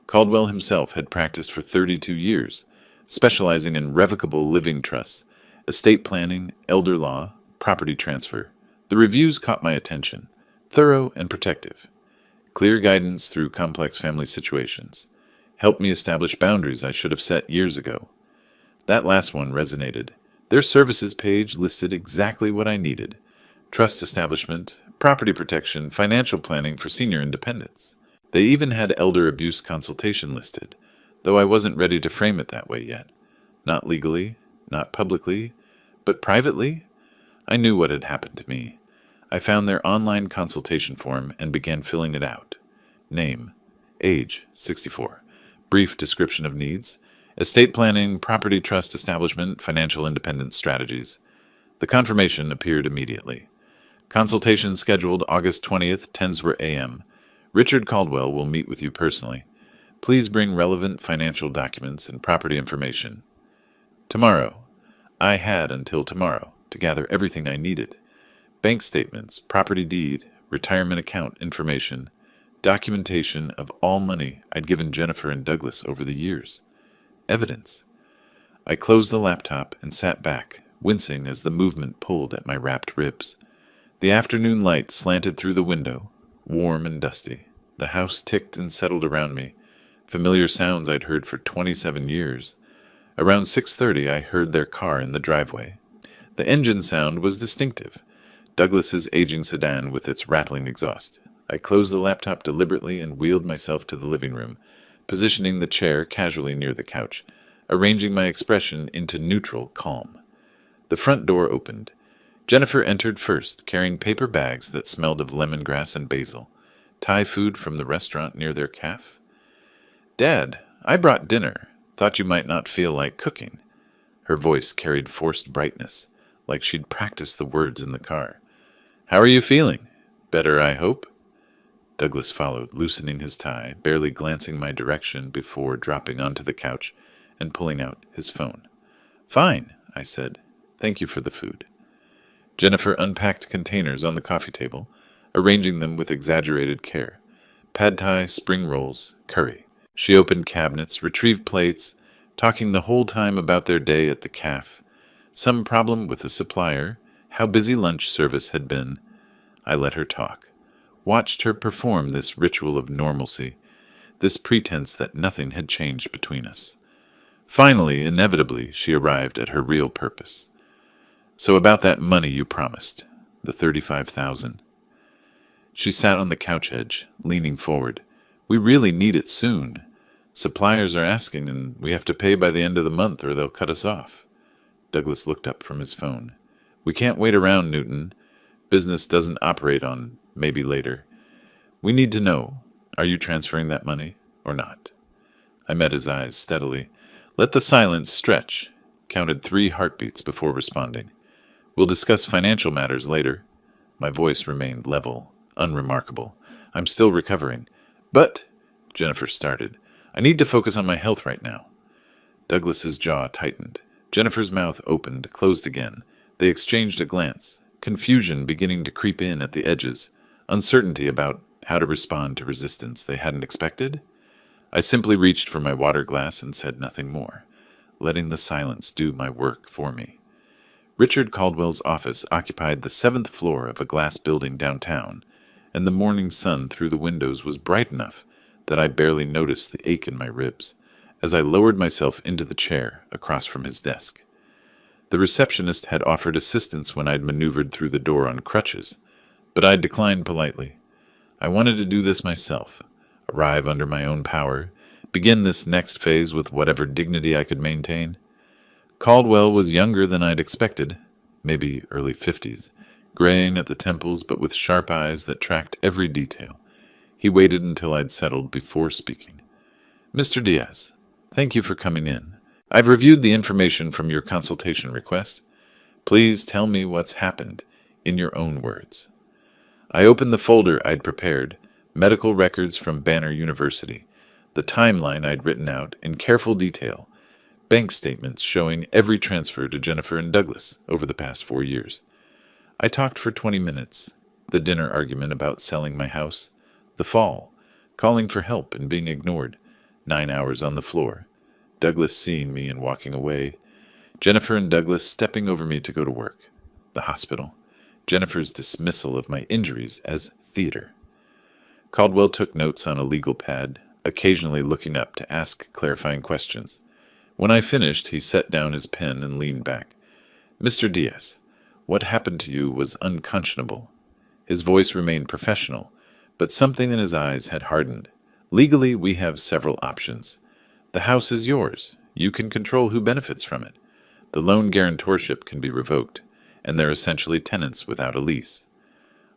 Caldwell himself had practiced for 32 years, specializing in revocable living trusts, estate planning, elder law, property transfer. The reviews caught my attention, thorough and protective. Clear guidance through complex family situations. Helped me establish boundaries I should have set years ago. That last one resonated. Their services page listed exactly what I needed. Trust establishment, property protection, financial planning for senior independence. They even had elder abuse consultation listed, though I wasn't ready to frame it that way yet. Not legally, not publicly, but privately? I knew what had happened to me. I found their online consultation form and began filling it out. Name, age, 64. Brief description of needs, estate planning, property trust establishment, financial independence strategies. The confirmation appeared immediately. Consultation scheduled August 20th, 10:00 a.m. Richard Caldwell will meet with you personally. Please bring relevant financial documents and property information. Tomorrow. I had until tomorrow. to gather everything I needed: bank statements, property deed, retirement account information, documentation of all money I'd given Jennifer and Douglas over the years. Evidence. I closed the laptop and sat back, wincing as the movement pulled at my wrapped ribs. The afternoon light slanted through the window, warm and dusty. The house ticked and settled around me, familiar sounds I'd heard for 27 years. Around 6:30, I heard their car in the driveway. The engine sound was distinctive, Douglas's aging sedan with its rattling exhaust. I closed the laptop deliberately and wheeled myself to the living room, positioning the chair casually near the couch, arranging my expression into neutral calm. The front door opened. Jennifer entered first, carrying paper bags that smelled of lemongrass and basil, Thai food from the restaurant near their cafe. "Dad, I brought dinner. Thought you might not feel like cooking." Her voice carried forced brightness, like she'd practiced the words in the car. "How are you feeling? Better, I hope?" Douglas followed, loosening his tie, barely glancing my direction before dropping onto the couch and pulling out his phone. "Fine," I said. "Thank you for the food." Jennifer unpacked containers on the coffee table, arranging them with exaggerated care. Pad Thai, spring rolls, curry. She opened cabinets, retrieved plates, talking the whole time about their day at the cafe. Some problem with the supplier, how busy lunch service had been. I let her talk, watched her perform this ritual of normalcy, this pretense that nothing had changed between us. Finally, inevitably, she arrived at her real purpose. "So about that money you promised, the $35,000. She sat on the couch edge, leaning forward. "We really need it soon. Suppliers are asking, and we have to pay by the end of the month or they'll cut us off." Douglas looked up from his phone. "We can't wait around, Newton. Business doesn't operate on maybe later. We need to know, are you transferring that money or not?" I met his eyes steadily, let the silence stretch, counted 3 heartbeats before responding. "We'll discuss financial matters later." My voice remained level, unremarkable. "I'm still recovering." "But," Jennifer started, "I need to focus on my health right now." Douglas's jaw tightened. Jennifer's mouth opened, closed again. They exchanged a glance, confusion beginning to creep in at the edges, uncertainty about how to respond to resistance they hadn't expected. I simply reached for my water glass and said nothing more, letting the silence do my work for me. Richard Caldwell's office occupied the 7th floor of a glass building downtown, and the morning sun through the windows was bright enough that I barely noticed the ache in my ribs as I lowered myself into the chair across from his desk. The receptionist had offered assistance when I'd maneuvered through the door on crutches, but I declined politely. I wanted to do this myself, arrive under my own power, begin this next phase with whatever dignity I could maintain. Caldwell was younger than I'd expected, maybe early 50s, graying at the temples but with sharp eyes that tracked every detail. He waited until I'd settled before speaking. "Mr. Diaz, thank you for coming in. I've reviewed the information from your consultation request. Please tell me what's happened, in your own words." I opened the folder I'd prepared, medical records from Banner University, the timeline I'd written out in careful detail, bank statements showing every transfer to Jennifer and Douglas over the past 4 years. I talked for 20 minutes, the dinner argument about selling my house, the fall, calling for help and being ignored, 9 hours on the floor, Douglas seeing me and walking away, Jennifer and Douglas stepping over me to go to work, the hospital, Jennifer's dismissal of my injuries as theater. Caldwell took notes on a legal pad, occasionally looking up to ask clarifying questions. When I finished, he set down his pen and leaned back. "Mr. Diaz, what happened to you was unconscionable." His voice remained professional, but something in his eyes had hardened. "Legally, we have several options. The house is yours. You can control who benefits from it. The loan guarantorship can be revoked, and they're essentially tenants without a lease."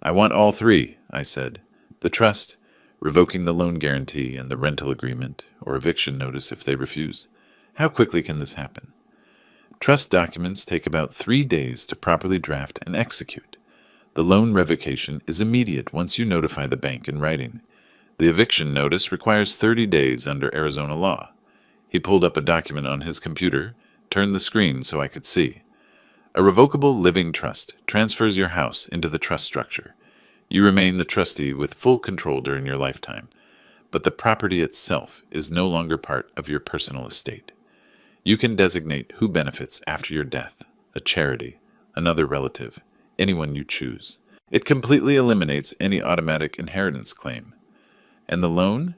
"I want all 3, I said. "The trust, revoking the loan guarantee, and the rental agreement, or eviction notice if they refuse. How quickly can this happen?" "Trust documents take about 3 days to properly draft and execute. The loan revocation is immediate once you notify the bank in writing. The eviction notice requires 30 days under Arizona law." He pulled up a document on his computer, turned the screen so I could see. A revocable living trust transfers your house into the trust structure. You remain the trustee with full control during your lifetime, but the property itself is no longer part of your personal estate. You can designate who benefits after your death, a charity, another relative, anyone you choose. It completely eliminates any automatic inheritance claim. And the loan?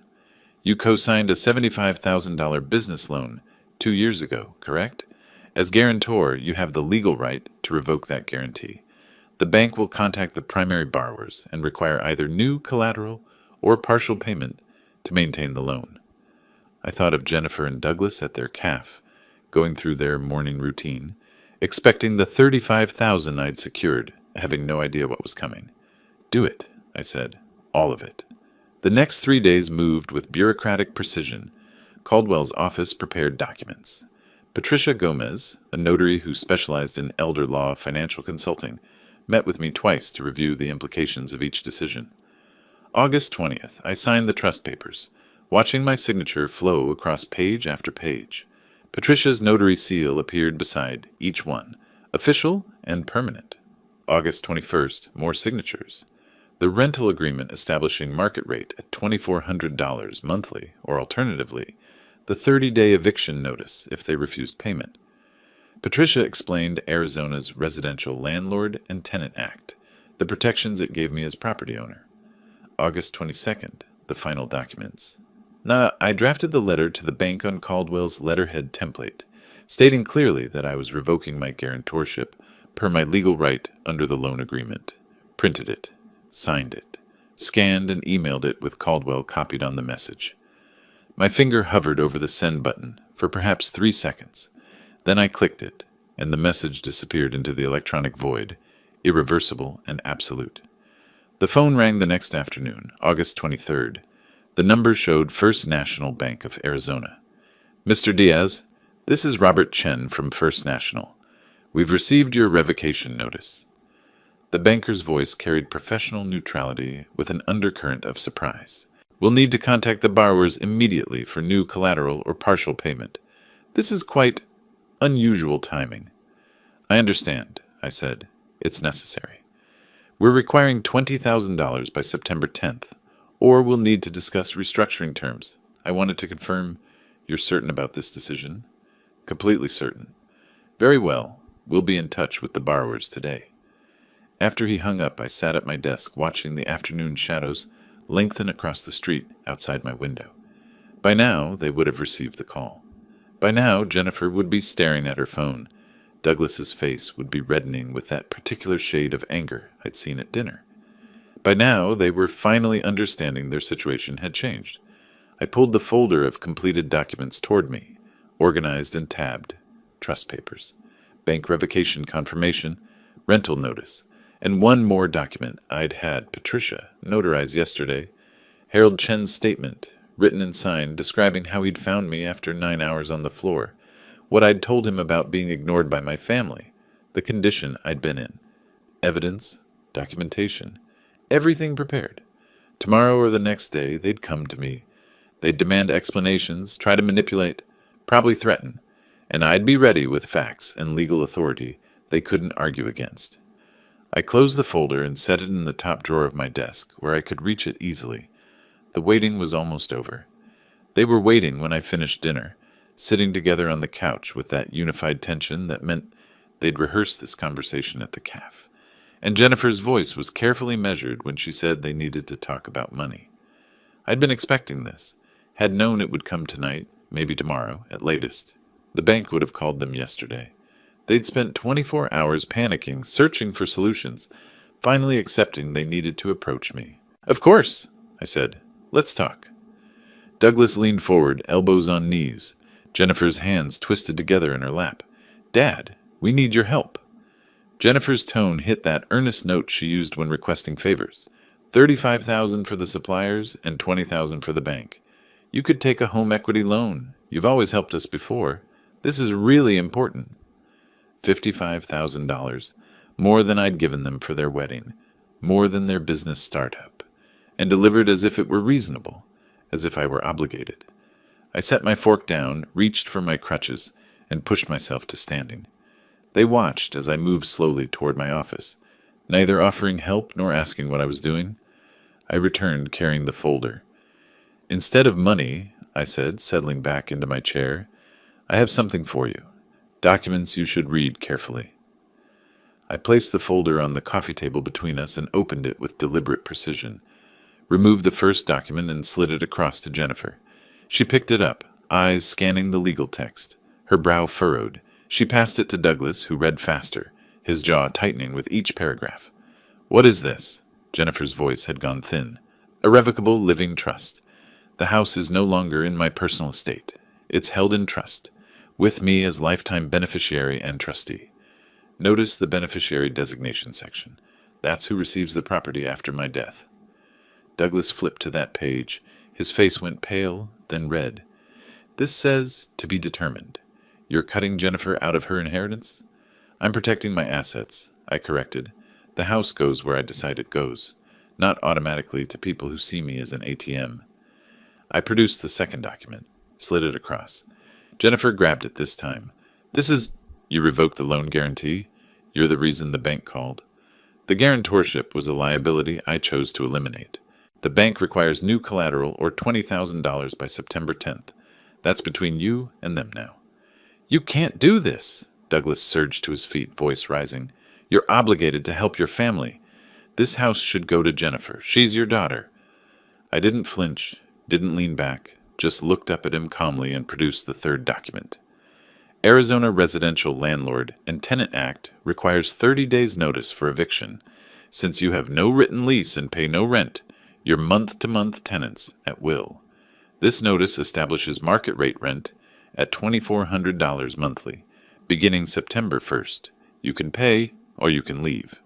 You co-signed a $75,000 business loan 2 years ago, correct? As guarantor, you have the legal right to revoke that guarantee. The bank will contact the primary borrowers and require either new collateral or partial payment to maintain the loan. I thought of Jennifer and Douglas at their cafe, going through their morning routine, expecting the $35,000 I'd secured, having no idea what was coming. Do it, I said. All of it. The next 3 days moved with bureaucratic precision. Caldwell's office prepared documents. Patricia Gomez, a notary who specialized in elder law financial consulting, met with me twice to review the implications of each decision. August 20th, I signed the trust papers, watching my signature flow across page after page. Patricia's notary seal appeared beside each one, official and permanent. August 21st, more signatures. The rental agreement establishing market rate at $2,400 monthly, or alternatively, the 30-day eviction notice if they refused payment. Patricia explained Arizona's Residential Landlord and Tenant Act, the protections it gave me as property owner. August 22nd, the final documents. Now, I drafted the letter to the bank on Caldwell's letterhead template, stating clearly that I was revoking my guarantorship per my legal right under the loan agreement. Printed it, signed it, scanned and emailed it with Caldwell copied on the message. My finger hovered over the send button for perhaps 3 seconds. Then I clicked it, and the message disappeared into the electronic void, irreversible and absolute. The phone rang the next afternoon, August 23rd. The number showed First National Bank of Arizona. Mr. Diaz, this is Robert Chen from First National. We've received your revocation notice. The banker's voice carried professional neutrality with an undercurrent of surprise. We'll need to contact the borrowers immediately for new collateral or partial payment. This is quite unusual timing. I understand, I said. It's necessary. We're requiring $20,000 by September 10th, or we'll need to discuss restructuring terms. I wanted to confirm you're certain about this decision. Completely certain. Very well. We'll be in touch with the borrowers today. After he hung up, I sat at my desk watching the afternoon shadows lengthen across the street outside my window. By now, they would have received the call. By now, Jennifer would be staring at her phone. Douglas's face would be reddening with that particular shade of anger I'd seen at dinner. By now, they were finally understanding their situation had changed. I pulled the folder of completed documents toward me, organized and tabbed. Trust papers, bank revocation confirmation, rental notice, and one more document I'd had Patricia notarize yesterday, Harold Chen's statement, written and signed, describing how he'd found me after 9 hours on the floor, what I'd told him about being ignored by my family, the condition I'd been in, evidence, documentation, everything prepared. Tomorrow or the next day, they'd come to me. They'd demand explanations, try to manipulate, probably threaten, and I'd be ready with facts and legal authority they couldn't argue against. I closed the folder and set it in the top drawer of my desk, where I could reach it easily. The waiting was almost over. They were waiting when I finished dinner, sitting together on the couch with that unified tension that meant they'd rehearsed this conversation at the cafe. And Jennifer's voice was carefully measured when she said they needed to talk about money. I'd been expecting this, had known it would come tonight, maybe tomorrow, at latest. The bank would have called them yesterday. They'd spent 24 hours panicking, searching for solutions, finally accepting they needed to approach me. Of course, I said. Let's talk. Douglas leaned forward, elbows on knees, Jennifer's hands twisted together in her lap. Dad, we need your help. Jennifer's tone hit that earnest note she used when requesting favors. $35,000 for the suppliers and $20,000 for the bank. You could take a home equity loan. You've always helped us before. This is really important. $55,000, more than I'd given them for their wedding, more than their business startup, and delivered as if it were reasonable, as if I were obligated. I set my fork down, reached for my crutches, and pushed myself to standing. They watched as I moved slowly toward my office, neither offering help nor asking what I was doing. I returned carrying the folder. "Instead of money," I said, settling back into my chair, "I have something for you. Documents you should read carefully." I placed the folder on the coffee table between us and opened it with deliberate precision, removed the first document and slid it across to Jennifer. She picked it up, eyes scanning the legal text, her brow furrowed. She passed it to Douglas, who read faster, his jaw tightening with each paragraph. "What is this?" Jennifer's voice had gone thin. "Irrevocable living trust. The house is no longer in my personal estate. It's held in trust, with me as lifetime beneficiary and trustee. Notice the beneficiary designation section. That's who receives the property after my death." Douglas flipped to that page. His face went pale, then red. "This says, to be determined. You're cutting Jennifer out of her inheritance?" "I'm protecting my assets," I corrected. "The house goes where I decide it goes, not automatically to people who see me as an ATM. I produced the second document, slid it across. Jennifer grabbed it this time. "This is—" "You revoked the loan guarantee? You're the reason the bank called." "The guarantorship was a liability I chose to eliminate. The bank requires new collateral or $20,000 by September 10th. That's between you and them now." "You can't do this!" Douglas surged to his feet, voice rising. "You're obligated to help your family. This house should go to Jennifer. She's your daughter." I didn't flinch, didn't lean back, just looked up at him calmly and produced the third document. Arizona Residential Landlord and Tenant Act requires 30 days' notice for eviction. Since you have no written lease and pay no rent, you're month-to-month tenants at will. This notice establishes market rate rent at $2,400 monthly, beginning September 1st. You can pay or you can leave.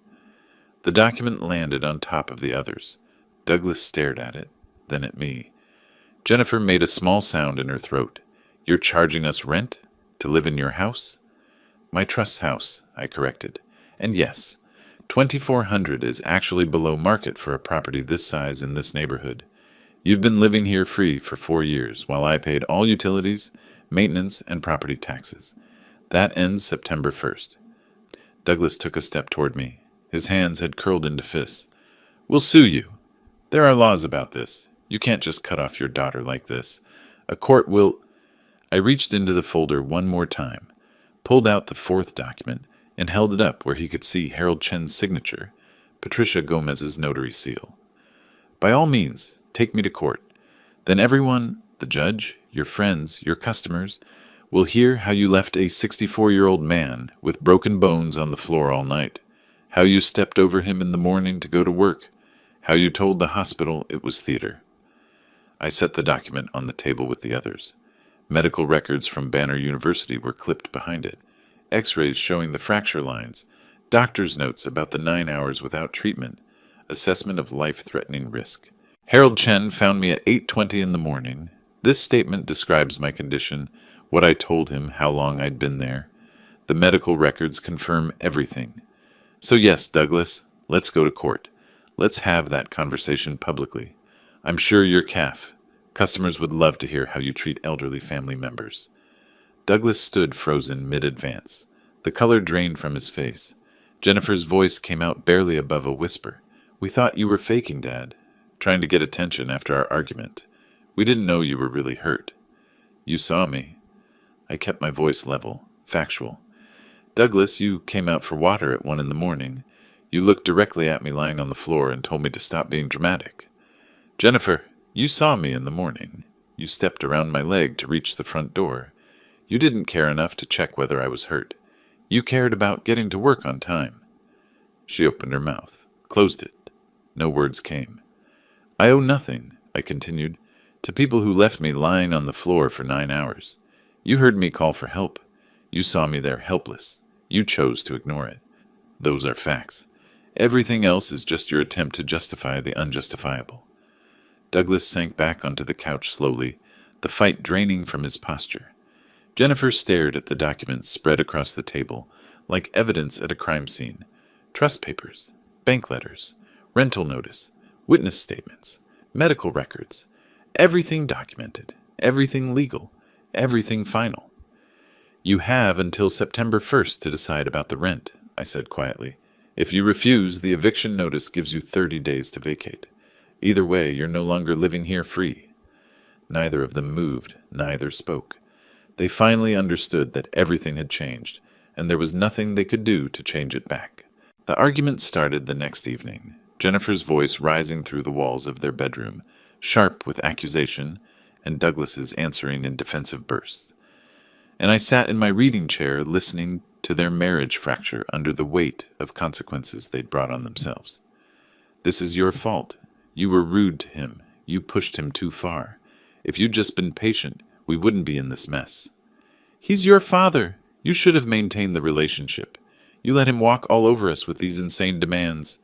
The document landed on top of the others. Douglas stared at it, then at me. Jennifer made a small sound in her throat. "You're charging us rent? To live in your house?" "My trust's house," I corrected. "And yes, $2,400 is actually below market for a property this size in this neighborhood. You've been living here free for 4 years, while I paid all utilities, maintenance, and property taxes. That ends September 1st. Douglas took a step toward me. His hands had curled into fists. "We'll sue you. There are laws about this. You can't just cut off your daughter like this. A court will—" I reached into the folder one more time, pulled out the fourth document, and held it up where he could see Harold Chen's signature, Patricia Gomez's notary seal. "By all means, take me to court. Then everyone, the judge, your friends, your customers, will hear how you left a 64-year-old man with broken bones on the floor all night, how you stepped over him in the morning to go to work, how you told the hospital it was theater." I set the document on the table with the others. Medical records from Banner University were clipped behind it, X-rays showing the fracture lines, doctor's notes about the 9 hours without treatment, assessment of life-threatening risk. Harold Chen found me at 8:20 in the morning. This statement describes my condition, what I told him, how long I'd been there. The medical records confirm everything. So yes, Douglas, let's go to court. Let's have that conversation publicly. I'm sure you're CAF. Customers would love to hear how you treat elderly family members. Douglas stood frozen mid-advance. The color drained from his face. Jennifer's voice came out barely above a whisper. "We thought you were faking, Dad, trying to get attention after our argument. We didn't know you were really hurt." "You saw me." I kept my voice level, factual. "Douglas, you came out for water at 1 in the morning. You looked directly at me lying on the floor and told me to stop being dramatic. Jennifer, you saw me in the morning. You stepped around my leg to reach the front door. You didn't care enough to check whether I was hurt. You cared about getting to work on time." She opened her mouth, closed it. No words came. "I owe nothing," I continued, "to people who left me lying on the floor for 9 hours. You heard me call for help. You saw me there helpless. You chose to ignore it. Those are facts. Everything else is just your attempt to justify the unjustifiable." Douglas sank back onto the couch slowly, the fight draining from his posture. Jennifer stared at the documents spread across the table, like evidence at a crime scene. Trust papers, bank letters, rental notice, witness statements, medical records. Everything documented, everything legal, everything final. You have until September 1st to decide about the rent, I said quietly. If you refuse, the eviction notice gives you 30 days to vacate. Either way, you're no longer living here free. Neither of them moved, neither spoke. They finally understood that everything had changed, and there was nothing they could do to change it back. The argument started the next evening, Jennifer's voice rising through the walls of their bedroom, sharp with accusation, and Douglas's answering in defensive bursts. And I sat in my reading chair listening to their marriage fracture under the weight of consequences they'd brought on themselves. This is your fault. You were rude to him. You pushed him too far. If you'd just been patient, we wouldn't be in this mess. He's your father. You should have maintained the relationship. You let him walk all over us with these insane demands.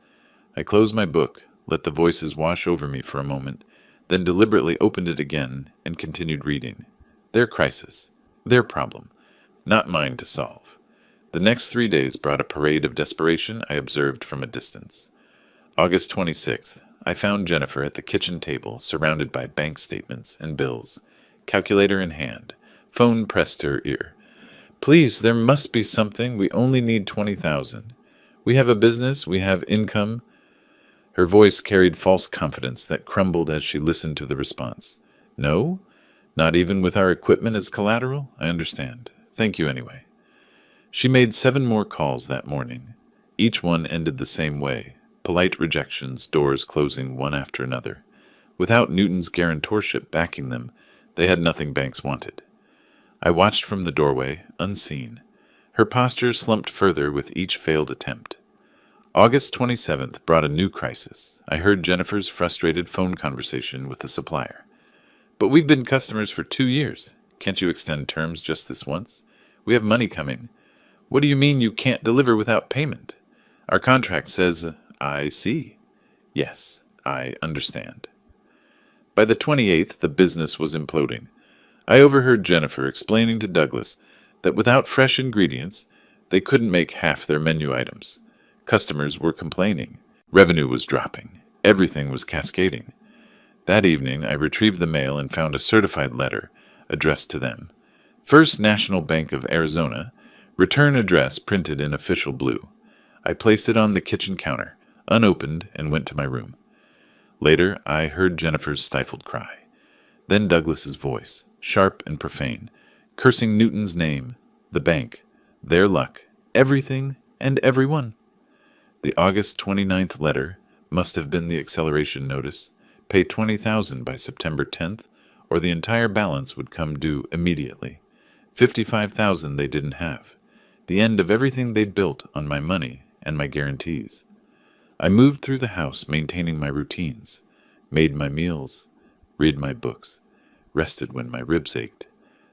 I closed my book, let the voices wash over me for a moment, then deliberately opened it again and continued reading. Their crisis. Their problem. Not mine to solve. The next 3 days brought a parade of desperation I observed from a distance. August 26th, I found Jennifer at the kitchen table, surrounded by bank statements and bills, calculator in hand, phone pressed to her ear. Please, there must be something. We only need $20,000. We have a business. We have income. Her voice carried false confidence that crumbled as she listened to the response. No? Not even with our equipment as collateral? I understand. Thank you anyway. She made 7 more calls that morning. Each one ended the same way. Polite rejections, doors closing one after another. Without Newton's guarantorship backing them, they had nothing banks wanted. I watched from the doorway, unseen. Her posture slumped further with each failed attempt. August 27th brought a new crisis. I heard Jennifer's frustrated phone conversation with the supplier. But we've been customers for 2 years. Can't you extend terms just this once? We have money coming. What do you mean you can't deliver without payment? Our contract says, I see. Yes, I understand. By the 28th, the business was imploding. I overheard Jennifer explaining to Douglas that without fresh ingredients, they couldn't make half their menu items. Customers were complaining. Revenue was dropping. Everything was cascading. That evening, I retrieved the mail and found a certified letter addressed to them. First National Bank of Arizona, return address printed in official blue. I placed it on the kitchen counter, unopened, and went to my room. Later, I heard Jennifer's stifled cry. Then Douglas's voice, sharp and profane, cursing Newton's name, the bank, their luck, everything and everyone. The August 29th letter must have been the acceleration notice. Pay $20,000 by September 10th, or the entire balance would come due immediately. $55,000 they didn't have. The end of everything they'd built on my money and my guarantees. I moved through the house maintaining my routines, made my meals, read my books, rested when my ribs ached.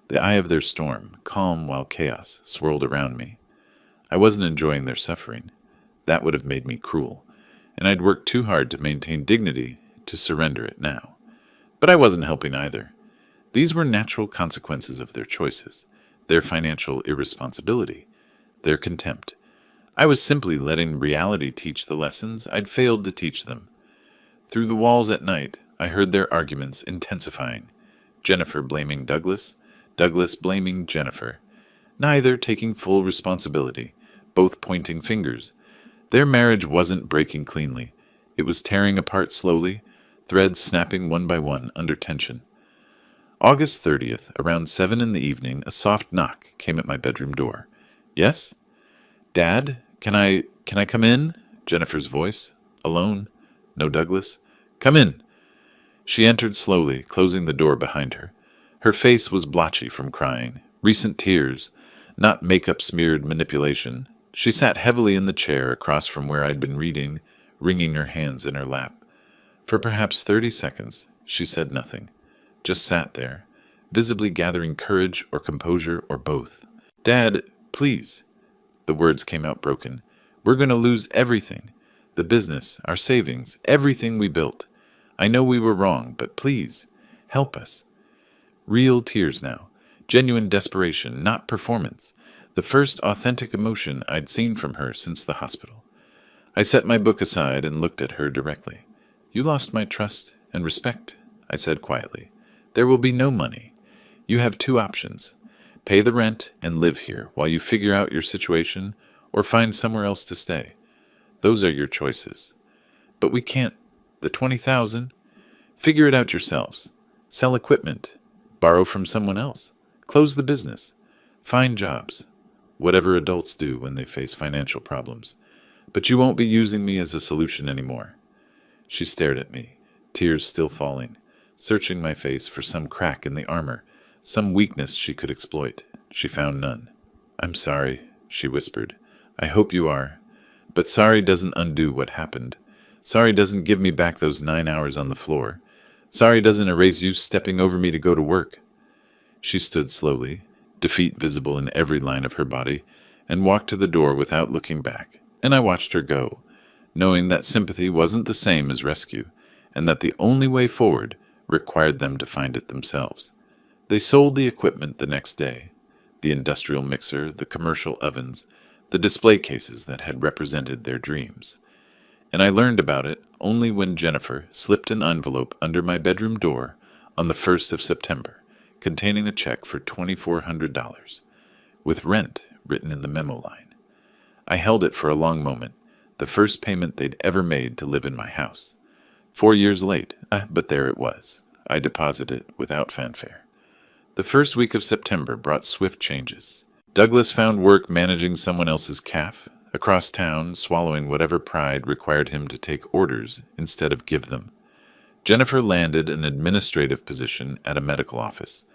The eye of their storm, calm while chaos, swirled around me. I wasn't enjoying their suffering. That would have made me cruel, and I'd worked too hard to maintain dignity to surrender it now. But I wasn't helping either. These were natural consequences of their choices, their financial irresponsibility, their contempt. I was simply letting reality teach the lessons I'd failed to teach them. Through the walls at night, I heard their arguments intensifying. Jennifer blaming Douglas, Douglas blaming Jennifer. Neither taking full responsibility, both pointing fingers. Their marriage wasn't breaking cleanly. It was tearing apart slowly, threads snapping one by one under tension. August 30th, around 7 in the evening, a soft knock came at my bedroom door. Yes? Dad, can I come in? Jennifer's voice. Alone. No Douglas. Come in. She entered slowly, closing the door behind her. Her face was blotchy from crying. Recent tears, not makeup-smeared manipulation. She sat heavily in the chair across from where I'd been reading, wringing her hands in her lap. For perhaps 30 seconds, she said nothing. Just sat there, visibly gathering courage or composure or both. Dad, please. The words came out broken. We're going to lose everything. The business, our savings, everything we built. I know we were wrong, but please, help us. Real tears now. Genuine desperation, not performance. The first authentic emotion I'd seen from her since the hospital. I set my book aside and looked at her directly. You lost my trust and respect, I said quietly. There will be no money. You have 2 options. Pay the rent and live here while you figure out your situation or find somewhere else to stay. Those are your choices. But we can't. The 20,000? Figure it out yourselves. Sell equipment. Borrow from someone else. Close the business. Find jobs. Whatever adults do when they face financial problems. But you won't be using me as a solution anymore. She stared at me, tears still falling, searching my face for some crack in the armor, some weakness she could exploit. She found none. I'm sorry, she whispered. I hope you are. But sorry doesn't undo what happened. Sorry doesn't give me back those 9 hours on the floor. Sorry doesn't erase you stepping over me to go to work. She stood slowly, defeat visible in every line of her body, and walked to the door without looking back. And I watched her go, knowing that sympathy wasn't the same as rescue, and that the only way forward required them to find it themselves. They sold the equipment the next day, the industrial mixer, the commercial ovens, the display cases that had represented their dreams. And I learned about it only when Jennifer slipped an envelope under my bedroom door on the 1st of September, containing a check for $2,400, with rent written in the memo line. I held it for a long moment, the first payment they'd ever made to live in my house. 4 years late, but there it was. I deposited it without fanfare. The first week of September brought swift changes. Douglas found work managing someone else's calf, across town, swallowing whatever pride required him to take orders instead of give them. Jennifer landed an administrative position at a medical office.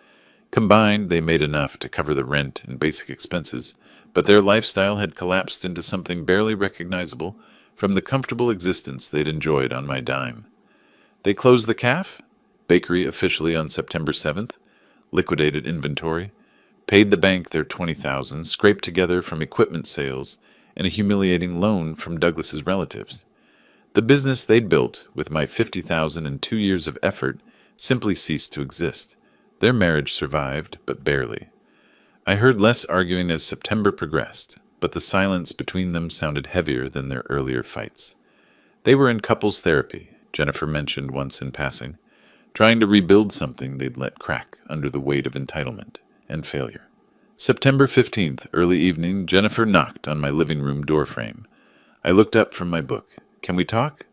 Combined, they made enough to cover the rent and basic expenses, but their lifestyle had collapsed into something barely recognizable from the comfortable existence they'd enjoyed on my dime. They closed the calf, bakery officially on September 7th, liquidated inventory, paid the bank their $20,000 scraped together from equipment sales and a humiliating loan from Douglas's relatives. The business they'd built with my $50,000 and 2 years of effort simply ceased to exist. Their marriage survived, but barely. I heard less arguing as September progressed, but the silence between them sounded heavier than their earlier fights. They were in couples therapy, Jennifer mentioned once in passing, trying to rebuild something they'd let crack under the weight of entitlement and failure. September 15th, early evening, Jennifer knocked on my living room doorframe. I looked up from my book. Can we talk?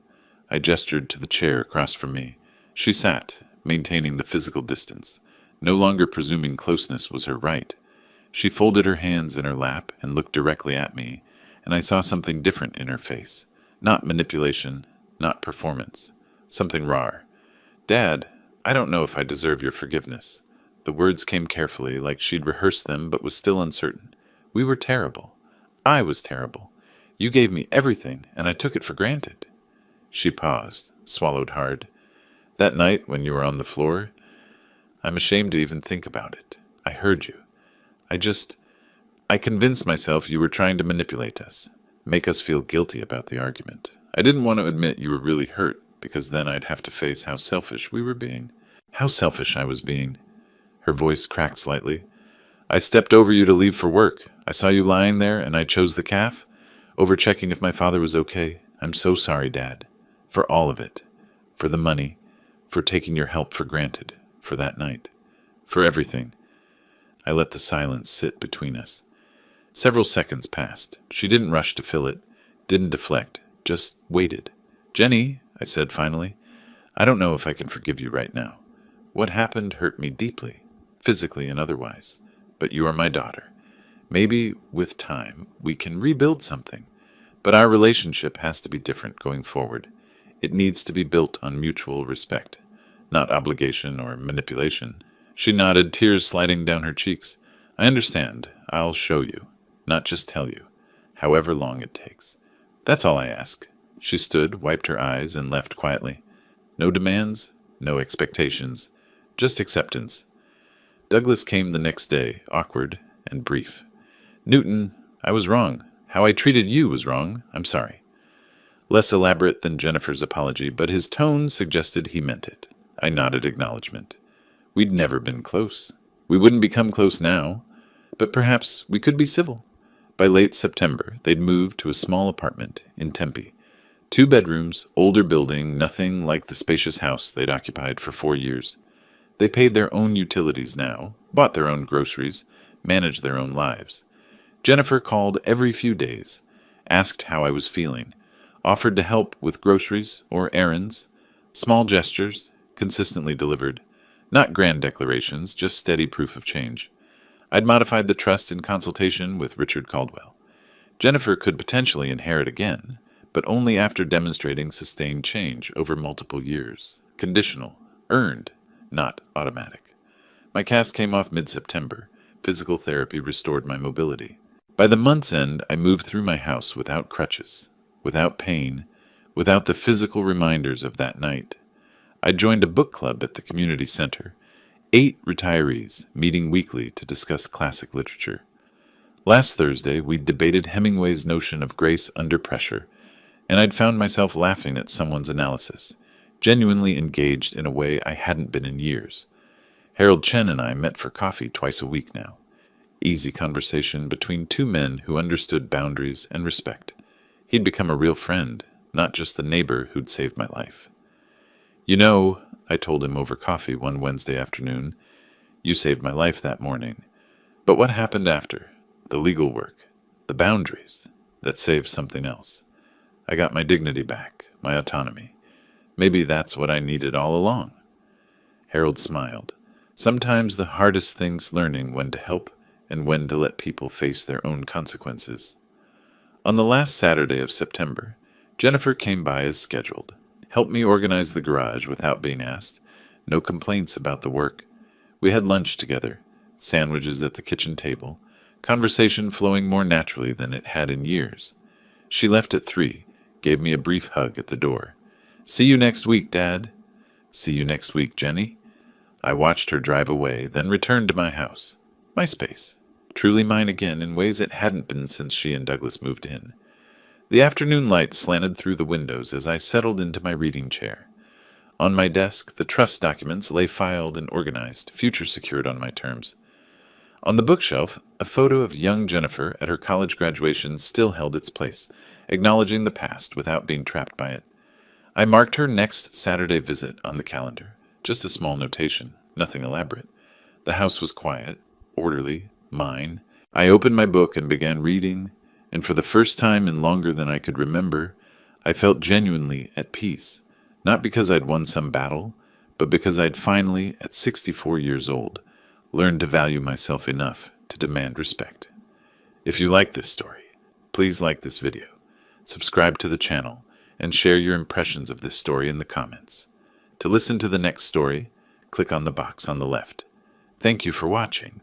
I gestured to the chair across from me. She sat, maintaining the physical distance, no longer presuming closeness was her right. She folded her hands in her lap and looked directly at me, and I saw something different in her face. Not manipulation, not performance. Something raw. Dad, I don't know if I deserve your forgiveness. The words came carefully, like she'd rehearsed them but was still uncertain. We were terrible. I was terrible. You gave me everything, and I took it for granted. She paused, swallowed hard. That night, when you were on the floor, I'm ashamed to even think about it. I heard you. I convinced myself you were trying to manipulate us, make us feel guilty about the argument. I didn't want to admit you were really hurt, because then I'd have to face how selfish we were being. How selfish I was being. Her voice cracked slightly. I stepped over you to leave for work. I saw you lying there, and I chose the calf, over-checking if my father was okay. I'm so sorry, Dad. For all of it. For the money. For taking your help for granted. For that night. For everything. I let the silence sit between us. Several seconds passed. She didn't rush to fill it, didn't deflect, just waited. Jenny, I said finally, I don't know if I can forgive you right now. What happened hurt me deeply, physically and otherwise. But you are my daughter. Maybe, with time, we can rebuild something. But our relationship has to be different going forward. It needs to be built on mutual respect, not obligation or manipulation. She nodded, tears sliding down her cheeks. I understand. I'll show you, not just tell you, however long it takes. That's all I ask. She stood, wiped her eyes, and left quietly. No demands, no expectations, just acceptance. Douglas came the next day, awkward and brief. Newton, I was wrong. How I treated you was wrong. I'm sorry. Less elaborate than Jennifer's apology, but his tone suggested he meant it. I nodded acknowledgement. We'd never been close. We wouldn't become close now, but perhaps we could be civil. By late September, they'd moved to a small apartment in Tempe. 2 bedrooms, older building, nothing like the spacious house they'd occupied for 4 years. They paid their own utilities now, bought their own groceries, manage their own lives. Jennifer called every few days, asked how I was feeling, offered to help with groceries or errands, small gestures, consistently delivered, not grand declarations, just steady proof of change. I'd modified the trust in consultation with Richard Caldwell. Jennifer could potentially inherit again, but only after demonstrating sustained change over multiple years. Conditional, earned, not automatic. My cast came off mid-September. Physical therapy restored my mobility. By the month's end, I moved through my house without crutches, without pain, without the physical reminders of that night. I joined a book club at the community center. 8 retirees meeting weekly to discuss classic literature. Last Thursday, we debated Hemingway's notion of grace under pressure, and I'd found myself laughing at someone's analysis, genuinely engaged in a way I hadn't been in years. Harold Chen and I met for coffee twice a week now. Easy conversation between 2 men who understood boundaries and respect. He'd become a real friend, not just the neighbor who'd saved my life. "You know," I told him over coffee one Wednesday afternoon, "you saved my life that morning. But what happened after? The legal work, the boundaries, that saved something else. I got my dignity back, my autonomy. Maybe that's what I needed all along." Harold smiled. Sometimes the hardest thing's learning when to help and when to let people face their own consequences. On the last Saturday of September, Jennifer came by as scheduled, helped me organize the garage without being asked, no complaints about the work. We had lunch together, sandwiches at the kitchen table, conversation flowing more naturally than it had in years. She left at 3, gave me a brief hug at the door. "See you next week, Dad." "See you next week, Jenny." I watched her drive away, then returned to my house. My space. Truly mine again in ways it hadn't been since she and Douglas moved in. The afternoon light slanted through the windows as I settled into my reading chair. On my desk, the trust documents lay filed and organized, future secured on my terms. On the bookshelf, a photo of young Jennifer at her college graduation still held its place, acknowledging the past without being trapped by it. I marked her next Saturday visit on the calendar. Just a small notation, nothing elaborate. The house was quiet, orderly, mine. I opened my book and began reading, and for the first time in longer than I could remember, I felt genuinely at peace, not because I'd won some battle, but because I'd finally, at 64 years old, learned to value myself enough to demand respect. If you like this story, please like this video, subscribe to the channel, and share your impressions of this story in the comments. To listen to the next story, click on the box on the left. Thank you for watching.